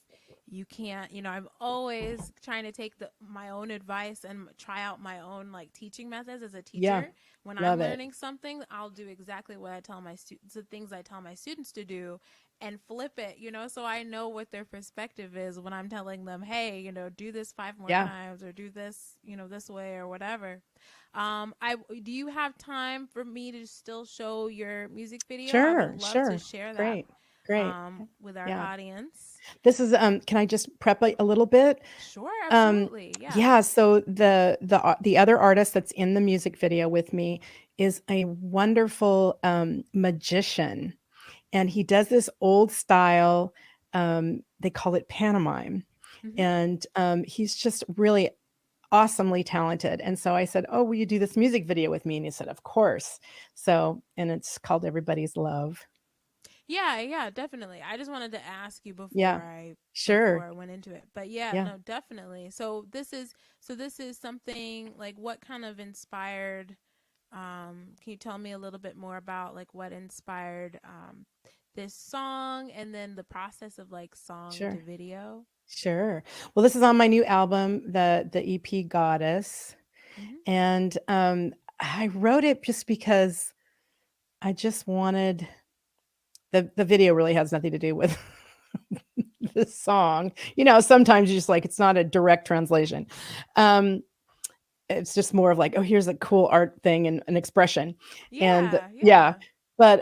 you can't, I'm always trying to take my own advice and try out my own like teaching methods as a Yeah. teacher. When I'm Love it. learning something, I'll do exactly what I tell my students, the things I tell my students to do, and flip it, so I know what their perspective is when I'm telling them, hey, do this 5 more Yeah. times or do this, this way or whatever. I Do you have time for me to still show your music video? I would Sure. love to Sure. share that Great. Great. with our Yeah. audience. This is can I just prep a little bit? Sure, Um absolutely. Yeah. yeah, so the other artist that's in the music video with me is a wonderful magician, and he does this old style, they call it pantomime. Hmm. And he's just really awesomely talented. And so I said, "Oh, will you do this music video with me?" And he said, "Of course." So, and it's called Everybody's Love. Yeah, yeah, definitely. I just wanted to ask you Yeah. before Sure. I went into it. But yeah, Yeah. no, definitely. This is something like what kind of inspired can you tell me a little bit more about like what inspired this song and then the process of like song to Sure. video? Sure. Well, this is on my new album, the EP Goddess. Mhm. And I wrote it just because I just wanted the video really has nothing to do with the song. Sometimes you just like, it's not a direct translation. Um it's just more of like, oh, here's a cool art thing and an expression. And Yeah, yeah, yeah. but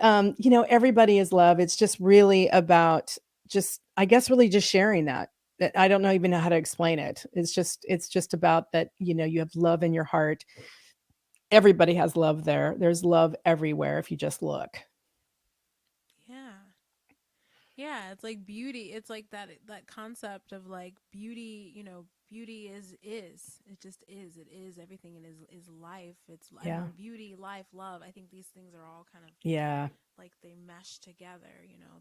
everybody is love. It's just really about just, I guess, really just sharing that. I don't know even know how to explain it. It's just about that, you have love in your heart. Everybody has love there. There's love everywhere if you just look. Yeah. Yeah, it's like beauty. It's like that concept of like beauty, beauty is. It just is. It is everything. It is life. I Yeah. mean, beauty, life, love. I think these things are all kind of Yeah. like they mesh together,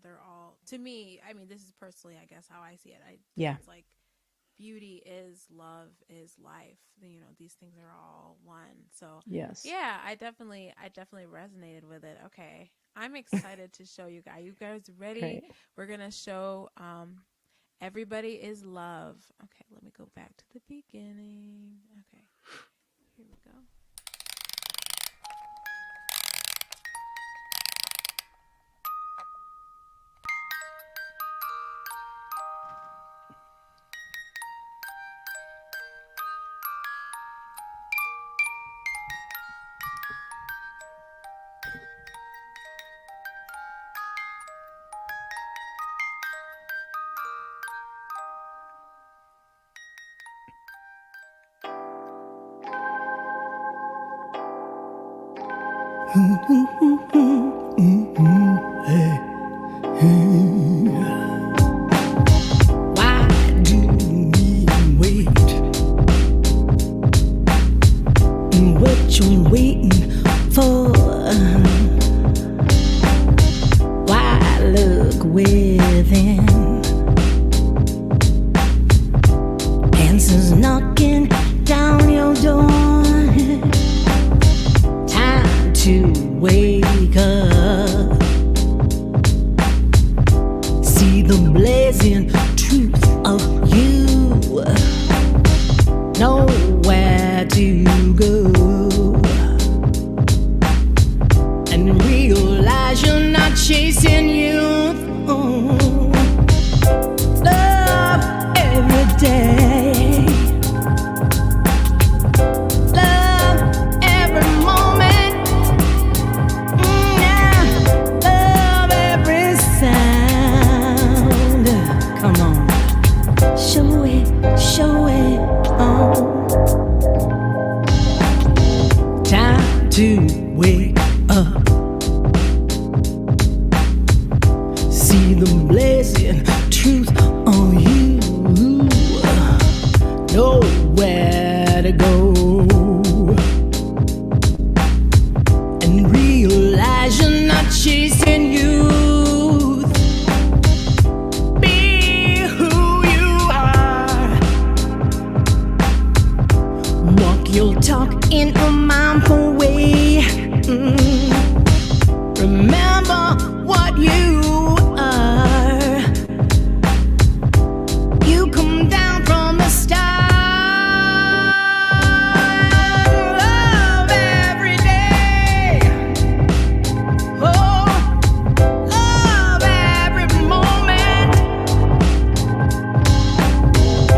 They're all, to me, I mean, this is personally, I guess, how I see it. I think Yeah. it's like beauty is love is life. These things are all one. So Yes. yeah, I definitely resonated with it. Okay, I'm excited to show you guys. You guys ready? Great. We're gonna show everybody is love. Okay, let me go back to the beginning. Okay, here we go. Why do we wait? What you waiting for? Why look within? Answers knocking down your door. Time to wake up. See the blazing truth of you. Nowhere to go. And realize you're not chasing youth. Love every day. Love every moment. Yeah. Love every sound. Come on. Show it on. Time to wake up. See the blazing truth on you. Nowhere to go. And realize you're not chasing youth. Be who you are. Walk your talk in a mindful way. Remember what you are. You come down from the star. Love every day. Oh, love every moment.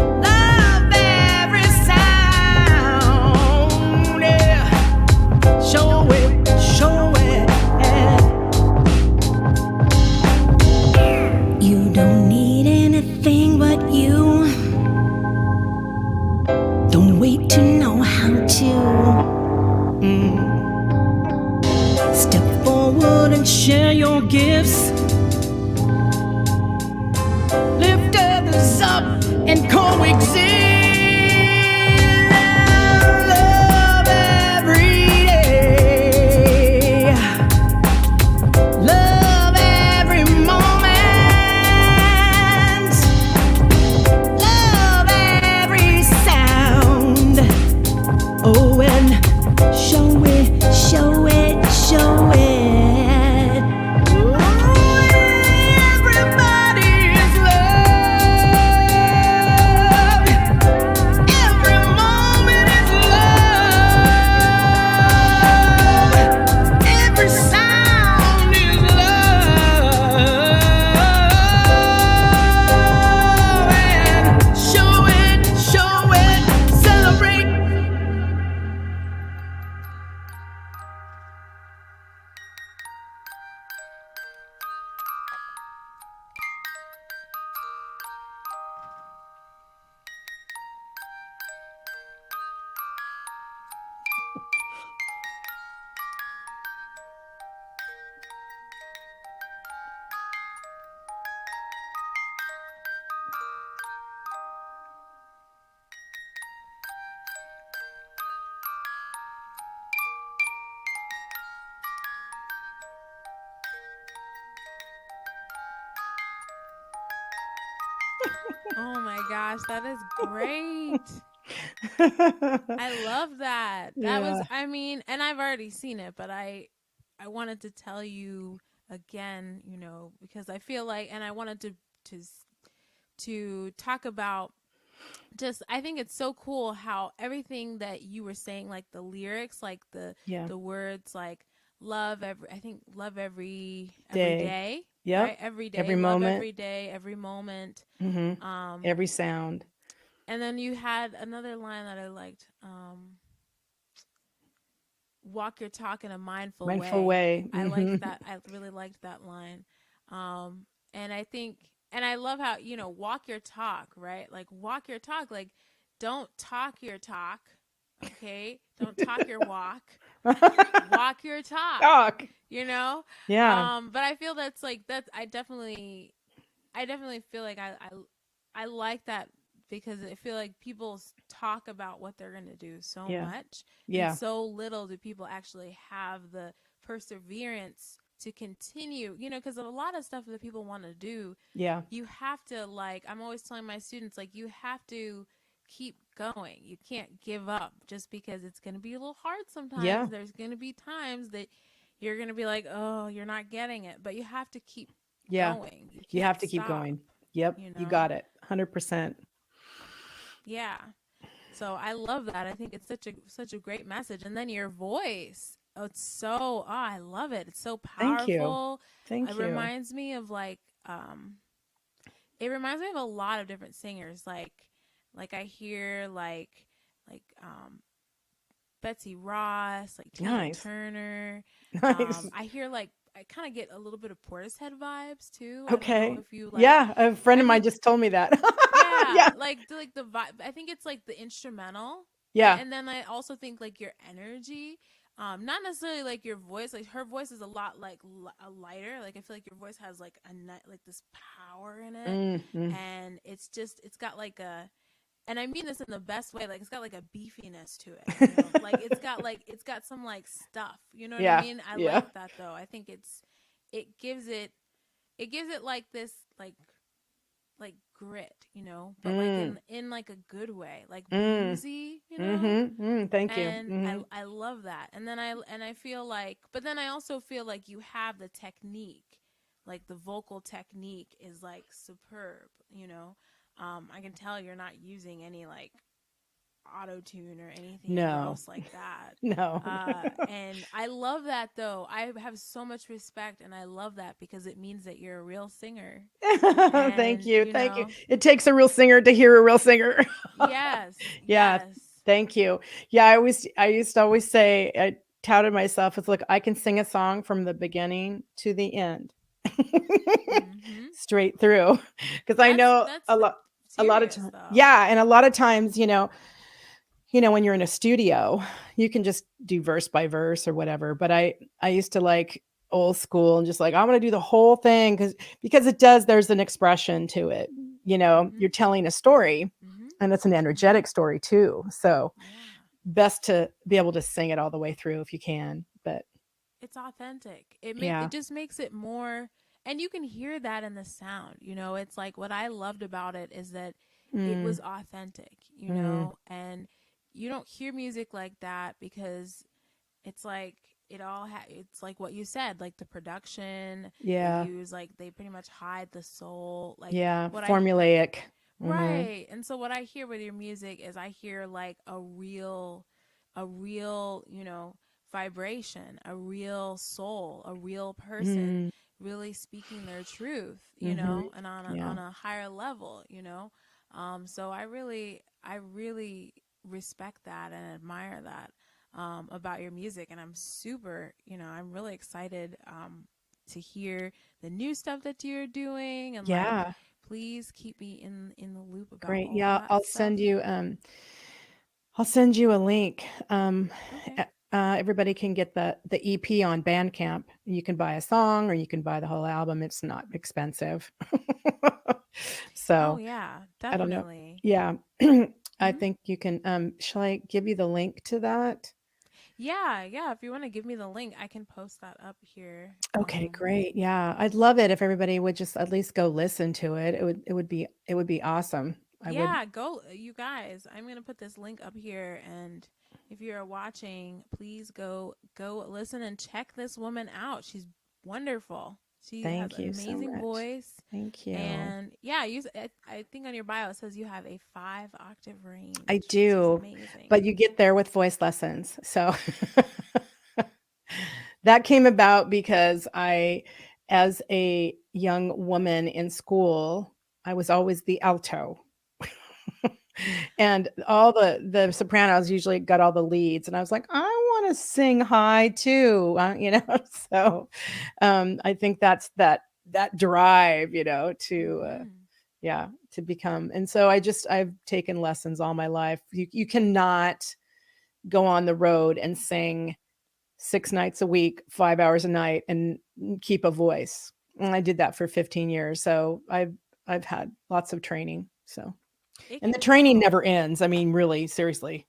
Love every sound. Yeah. Show it, show it. You don't need anything but you. Don't wait to know how to. Step forward and share your gifts. Lift others up and coexist. Love every day. Love every moment. Love every sound. Oh, and show it, show it, show it. Oh, everybody is loved. Oh my gosh, that is great. I love that. That was, Yeah. I mean, and I've already seen it, but I wanted to tell you again, because I feel like, and I wanted to to talk about, just I think it's so cool how everything that you were saying, like the lyrics, like Yeah. the words, like love every, I think love every Day. day, Yep. right? Every day, Every love moment. every day, every moment. Hmm. Um, Every sound. and then you had another line that I liked. Walk your talk in a mindful Mindful way. way. I Hmm. liked that. I really liked that line. And I think, and I love how, walk your talk, right? Like, walk your talk. Like, don't talk your talk, okay? Don't talk your walk. Walk your talk, Talk. you know? Yeah. But I feel that's like, that's, I definitely feel like I like that, because I feel like people talk about what they're going to do so Yeah. much, and Yeah. so little do people actually have the perseverance to continue, because a lot of stuff that people want to do, Yeah. you have to, like, I'm always telling my students, like, you have to keep going. You can't give up just because it's going to be a little hard Yeah. sometimes. There's going to be times that you're going to be like, oh, you're not getting it, but you have to keep Yeah. going. You You can't have to keep stop, going. Yep. you You know? got it. 100%. Yeah. So I love that. I think it's such a great message. And then your voice. Oh, it's so, oh, I love it. It's so Thank you. powerful. It Thank you. reminds me of like it reminds me of a lot of different singers. Like I hear like Betsy Ross, like Tina Nice. Turner. Nice. I hear like I kind of get a little bit of Portishead vibes too. I don't know Okay. if you like. Yeah. A friend I of mine mean, just told me that. yeah, Yeah. like the vibe. I think it's like the instrumental, Yeah. and then I also think like your energy. Not necessarily like your voice. Like her voice is a lot like a lighter. Like I feel like your voice has like like this power in it, Mm-hmm. and it's got like a, and I mean this in the best way. Like it's got like a beefiness to it. Like it's got some like stuff. You know what I Yeah. mean? I Yeah. like that though. I think it gives it like this like grit, but like Mm. in like a good way, like Mm. bluesy, Mm-hmm. Mm. Thank you. and Mm-hmm. I love that. And then I feel like, but then I also feel like you have the technique, like the vocal technique is like superb. I can tell you're not using any like auto tune or anything No. gross like that. No. And I love that though. I have so much respect, and I love that because it means that you're a real singer. Thank And you. Thank you. It takes a real singer to hear a real singer. yes, Yeah. yes. Thank you. Yeah. I used to always say, I touted myself as, look, I can sing a song from the beginning to the end. Mhm. Straight through. Because I know That's a lot of serious times. though. Yeah. And a lot of times, when you're in a studio, you can just do verse by verse or whatever. But I used to like old school and just like, I want to do the whole thing because there's an expression to it. You're Mhm. telling a story, Mhm. and it's an Mhm. energetic story too. So Yeah. best to be able to sing it all the way through if you can. But It's authentic. It yeah. just makes it more, and you can hear that in the sound. It's like what I loved about it is that it Mm, was authentic, mm, and you don't hear music like that because it's like it's like what you said, like the production they yeah. use, like they pretty much hide the soul, like Yeah. what I Formulaic. Hmm. right. And so what I hear with your music is I hear like a real, vibration, a real soul, a real person Mm, really speaking their truth, hmm. and on a, Yeah. on a higher level. So I really respect that and admire that about your music, and I'm really excited to hear the new stuff that you're doing, and like Yeah. please keep me in the loop about Great. all Yeah. that stuff. I'll send you a link. Okay. Everybody can get the EP on Bandcamp. You can buy a song or you can buy the whole album. It's not expensive. Oh So yeah, I don't know. definitely. Yeah. I Hmm. think you can, shall I give you the link to that? Yeah. If you want to give me the link, I can post that up here. Okay, great. Yeah. I'd love it if everybody would just at least go listen to it. It would be awesome. I would. Yeah, go, you guys. I'm gonna put this link up here, and if you're watching, please go listen and check this woman out. She's wonderful. She has Thank an you so amazing much. voice, Thank you. and yeah, I think on your bio it says you have a 5-octave range, I which is do, amazing. but you get there with voice lessons. So that came about because as a young woman in school, I was always the alto. And all the sopranos usually got all the leads, and I was like, I want to sing high too, So I think that's that drive, Hmm. to become. And so I've taken lessons all my life. You cannot go on the road and sing 6 nights a week, 5 hours a night, and keep a voice. And I did that for 15 years, so I've had lots of training. So. It And can the be training tough. never ends. I mean, really, seriously.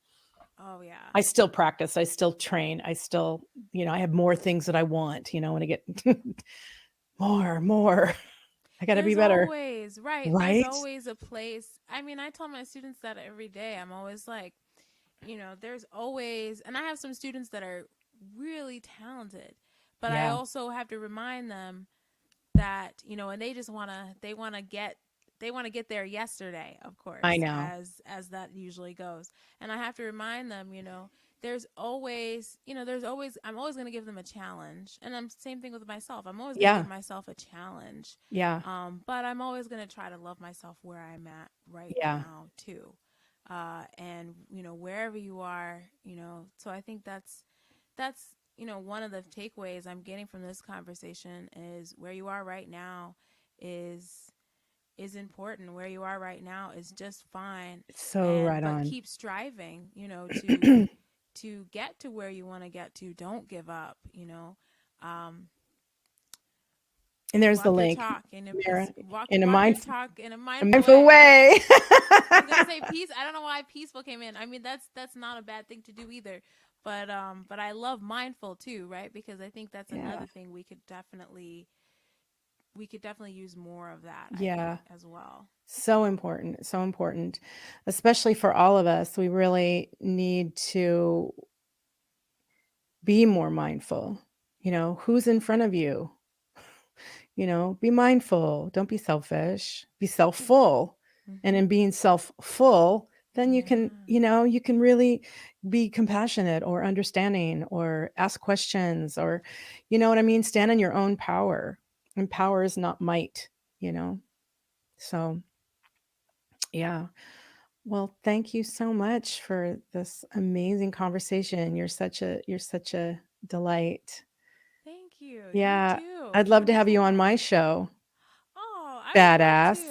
Oh yeah. I still practice. I still train. I still, I have more things that I want, when I get more. I got to be There's better. always, right. There's Right? always a place. I mean, I tell my students that every day. I'm always like, there's always, and I have some students that are really talented, but I Yeah. also have to remind them that, and they just they want to get there yesterday, of I course, know. as that usually goes. And I have to remind them, I'm always going to give them a challenge. And I'm same thing with myself. I'm always going to Yeah. give myself a challenge. Yeah. But I'm always going to try to love myself where I'm at right Yeah. now too. And wherever you are, so I think that's one of the takeaways I'm getting from this conversation is where you are right now is important. Where you are right now is just fine. So And right but on. keep striving, And to get to where you want to get to. Don't give up. Um, there's the walk your link, talk in Mira, walk in a walk your mindful, talk in a a mindful mindful way. way. I was gonna say peace. I don't know why peaceful came in. I mean, that's not a bad thing to do either. But I love mindful too, right? Because I think that's Yeah. another thing we could definitely use more of that, I Yeah. think, as well. So important. So important. Especially for all of us. We really need to be more mindful. Who's in front of you? Be mindful. Don't be selfish. Be self-full. And in Mhm. being self-full, then Yeah. you can really be compassionate or understanding or ask questions or, you know what I mean? Stand in your own power. And power is not might, you know? So, yeah. Well, thank you so much for this amazing conversation. You're such a delight. Thank you. You Yeah. too. I'd love You to have you on too. my show. Oh, I would love Badass.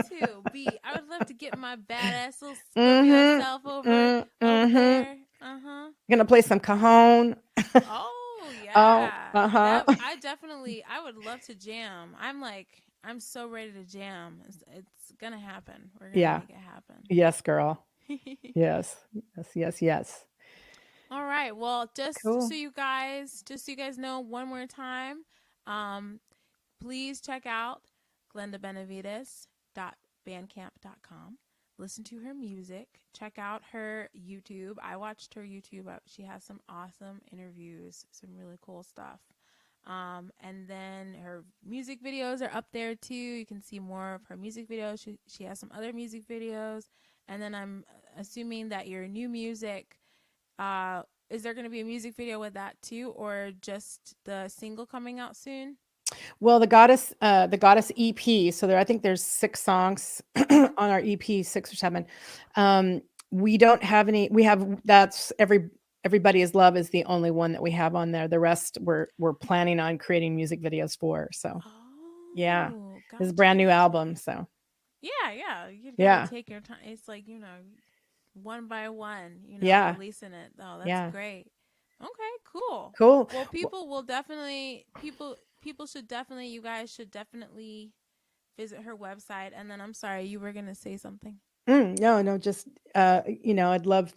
to. I would love to get my badass little Scorpio Mhm. self over Mhm. there. Uh-huh. Gonna play some cajon. Oh, Oh, yeah. uh-huh. I would love to jam. I'm so ready to jam. It's gonna happen. We're gonna Yeah. make it happen. Yes, girl. Yes. Yes, yes, yes. All right. Well, Cool. just so you guys know one more time, um, please check out glendabenevides.bandcamp.com. Listen to her music. Check out her YouTube. I watched her YouTube. She has some awesome interviews, some really cool stuff. And then her music videos are up there too. You can see more of her music videos. She has some other music videos. And then I'm assuming that your new music, is there going to be a music video with that too, or just the single coming out soon? Well, the goddess EP. So I think there's 6 songs on Mm-hmm. our EP, 6 or 7. Um, we don't have any. We have that's everybody is love is the only one that we have on there. The rest we're planning on creating music videos for. So yeah, Oh, it's a gotcha, brand new gotcha. album. So Yeah. You gotta yeah, take your time. It's like, one by one, yeah, releasing it. Oh, that's yeah. great. Okay, cool. Cool. Well, people should definitely, you guys should definitely visit her website. And then I'm sorry, you were gonna say something. No, just I'd love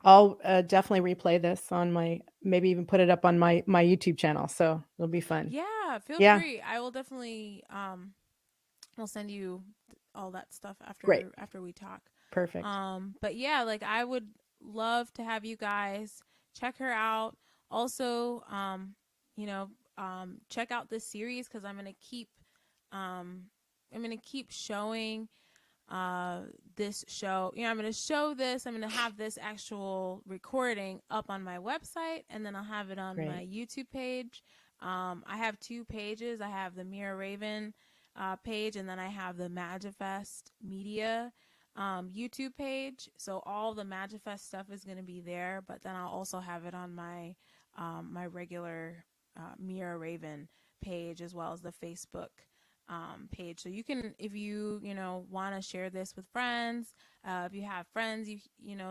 I'll definitely replay this on maybe even put it up on my YouTube channel. So it'll be fun. Yeah, feel Yeah, free. I will definitely I'll send you all that stuff great, after we talk. perfect. But yeah, like I would love to have you guys check her out. Also, check out this series because I'm gonna keep showing this show. I'm going to show this. I'm going to have this actual recording up on my website, and then I'll have it on my Great. YouTube page. I have 2 pages. I have the Mira Raven page, and then I have the Magifest Media YouTube page. So all the Magifest stuff is going to be there, but then I'll also have it on my my regular Mira Raven page, as well as the Facebook page. So you can, if you want to share this with friends, if you have friends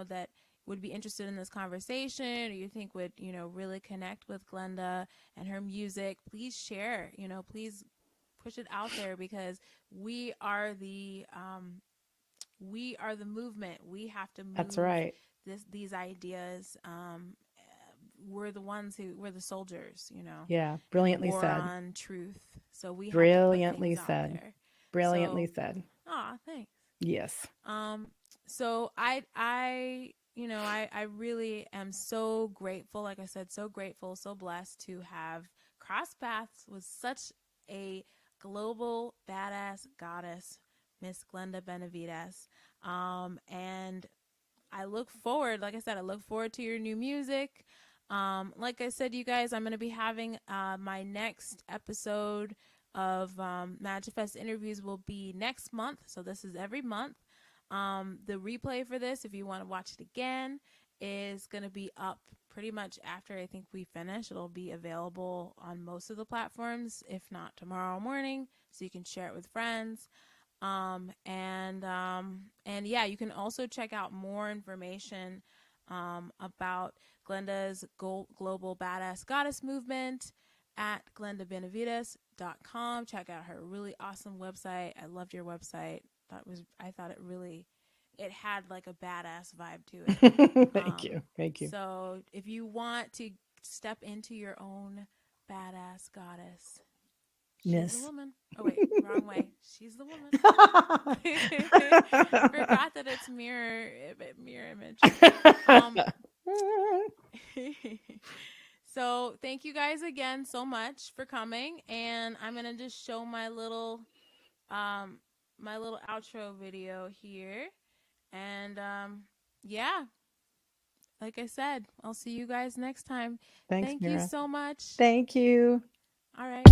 that would be interested in this conversation, or you think would really connect with Glenda and her music, please share. Please push it out there, because we are the movement. We have to That's move right. these ideas. We're the soldiers, Yeah, in the brilliantly war said. on truth. So we have to put Brilliantly things out said. there. Brilliantly So, said. thanks. Yes. So I really am so grateful. Like I said, so grateful, so blessed to have crossed paths with such a global badass goddess, Miss Glenda Benevides. And I look forward, like I said, I look forward to your new music. Like I said, you guys, I'm going to be having my next episode of Magifest Interviews will be next month. So this is every month. The replay for this, if you want to watch it again, is going to be up pretty much after I think we finish. It'll be available on most of the platforms, if not tomorrow morning, so you can share it with friends. And yeah, you can also check out more information about Glenda's Global Badass Goddess Movement at glendabenevides.com. Check out her really awesome website. I loved your website. I thought it had like a badass vibe to it. Thank you. Thank you. So if you want to step into your own badass goddess, she's the woman. Oh wait, wrong way. She's the woman. Forgot that it's mirror image. So thank you guys again so much for coming, and I'm gonna just show my little outro video here, and yeah, like I said, I'll see you guys next time. Thanks, Thank Mira. you so much. Thank you. All right.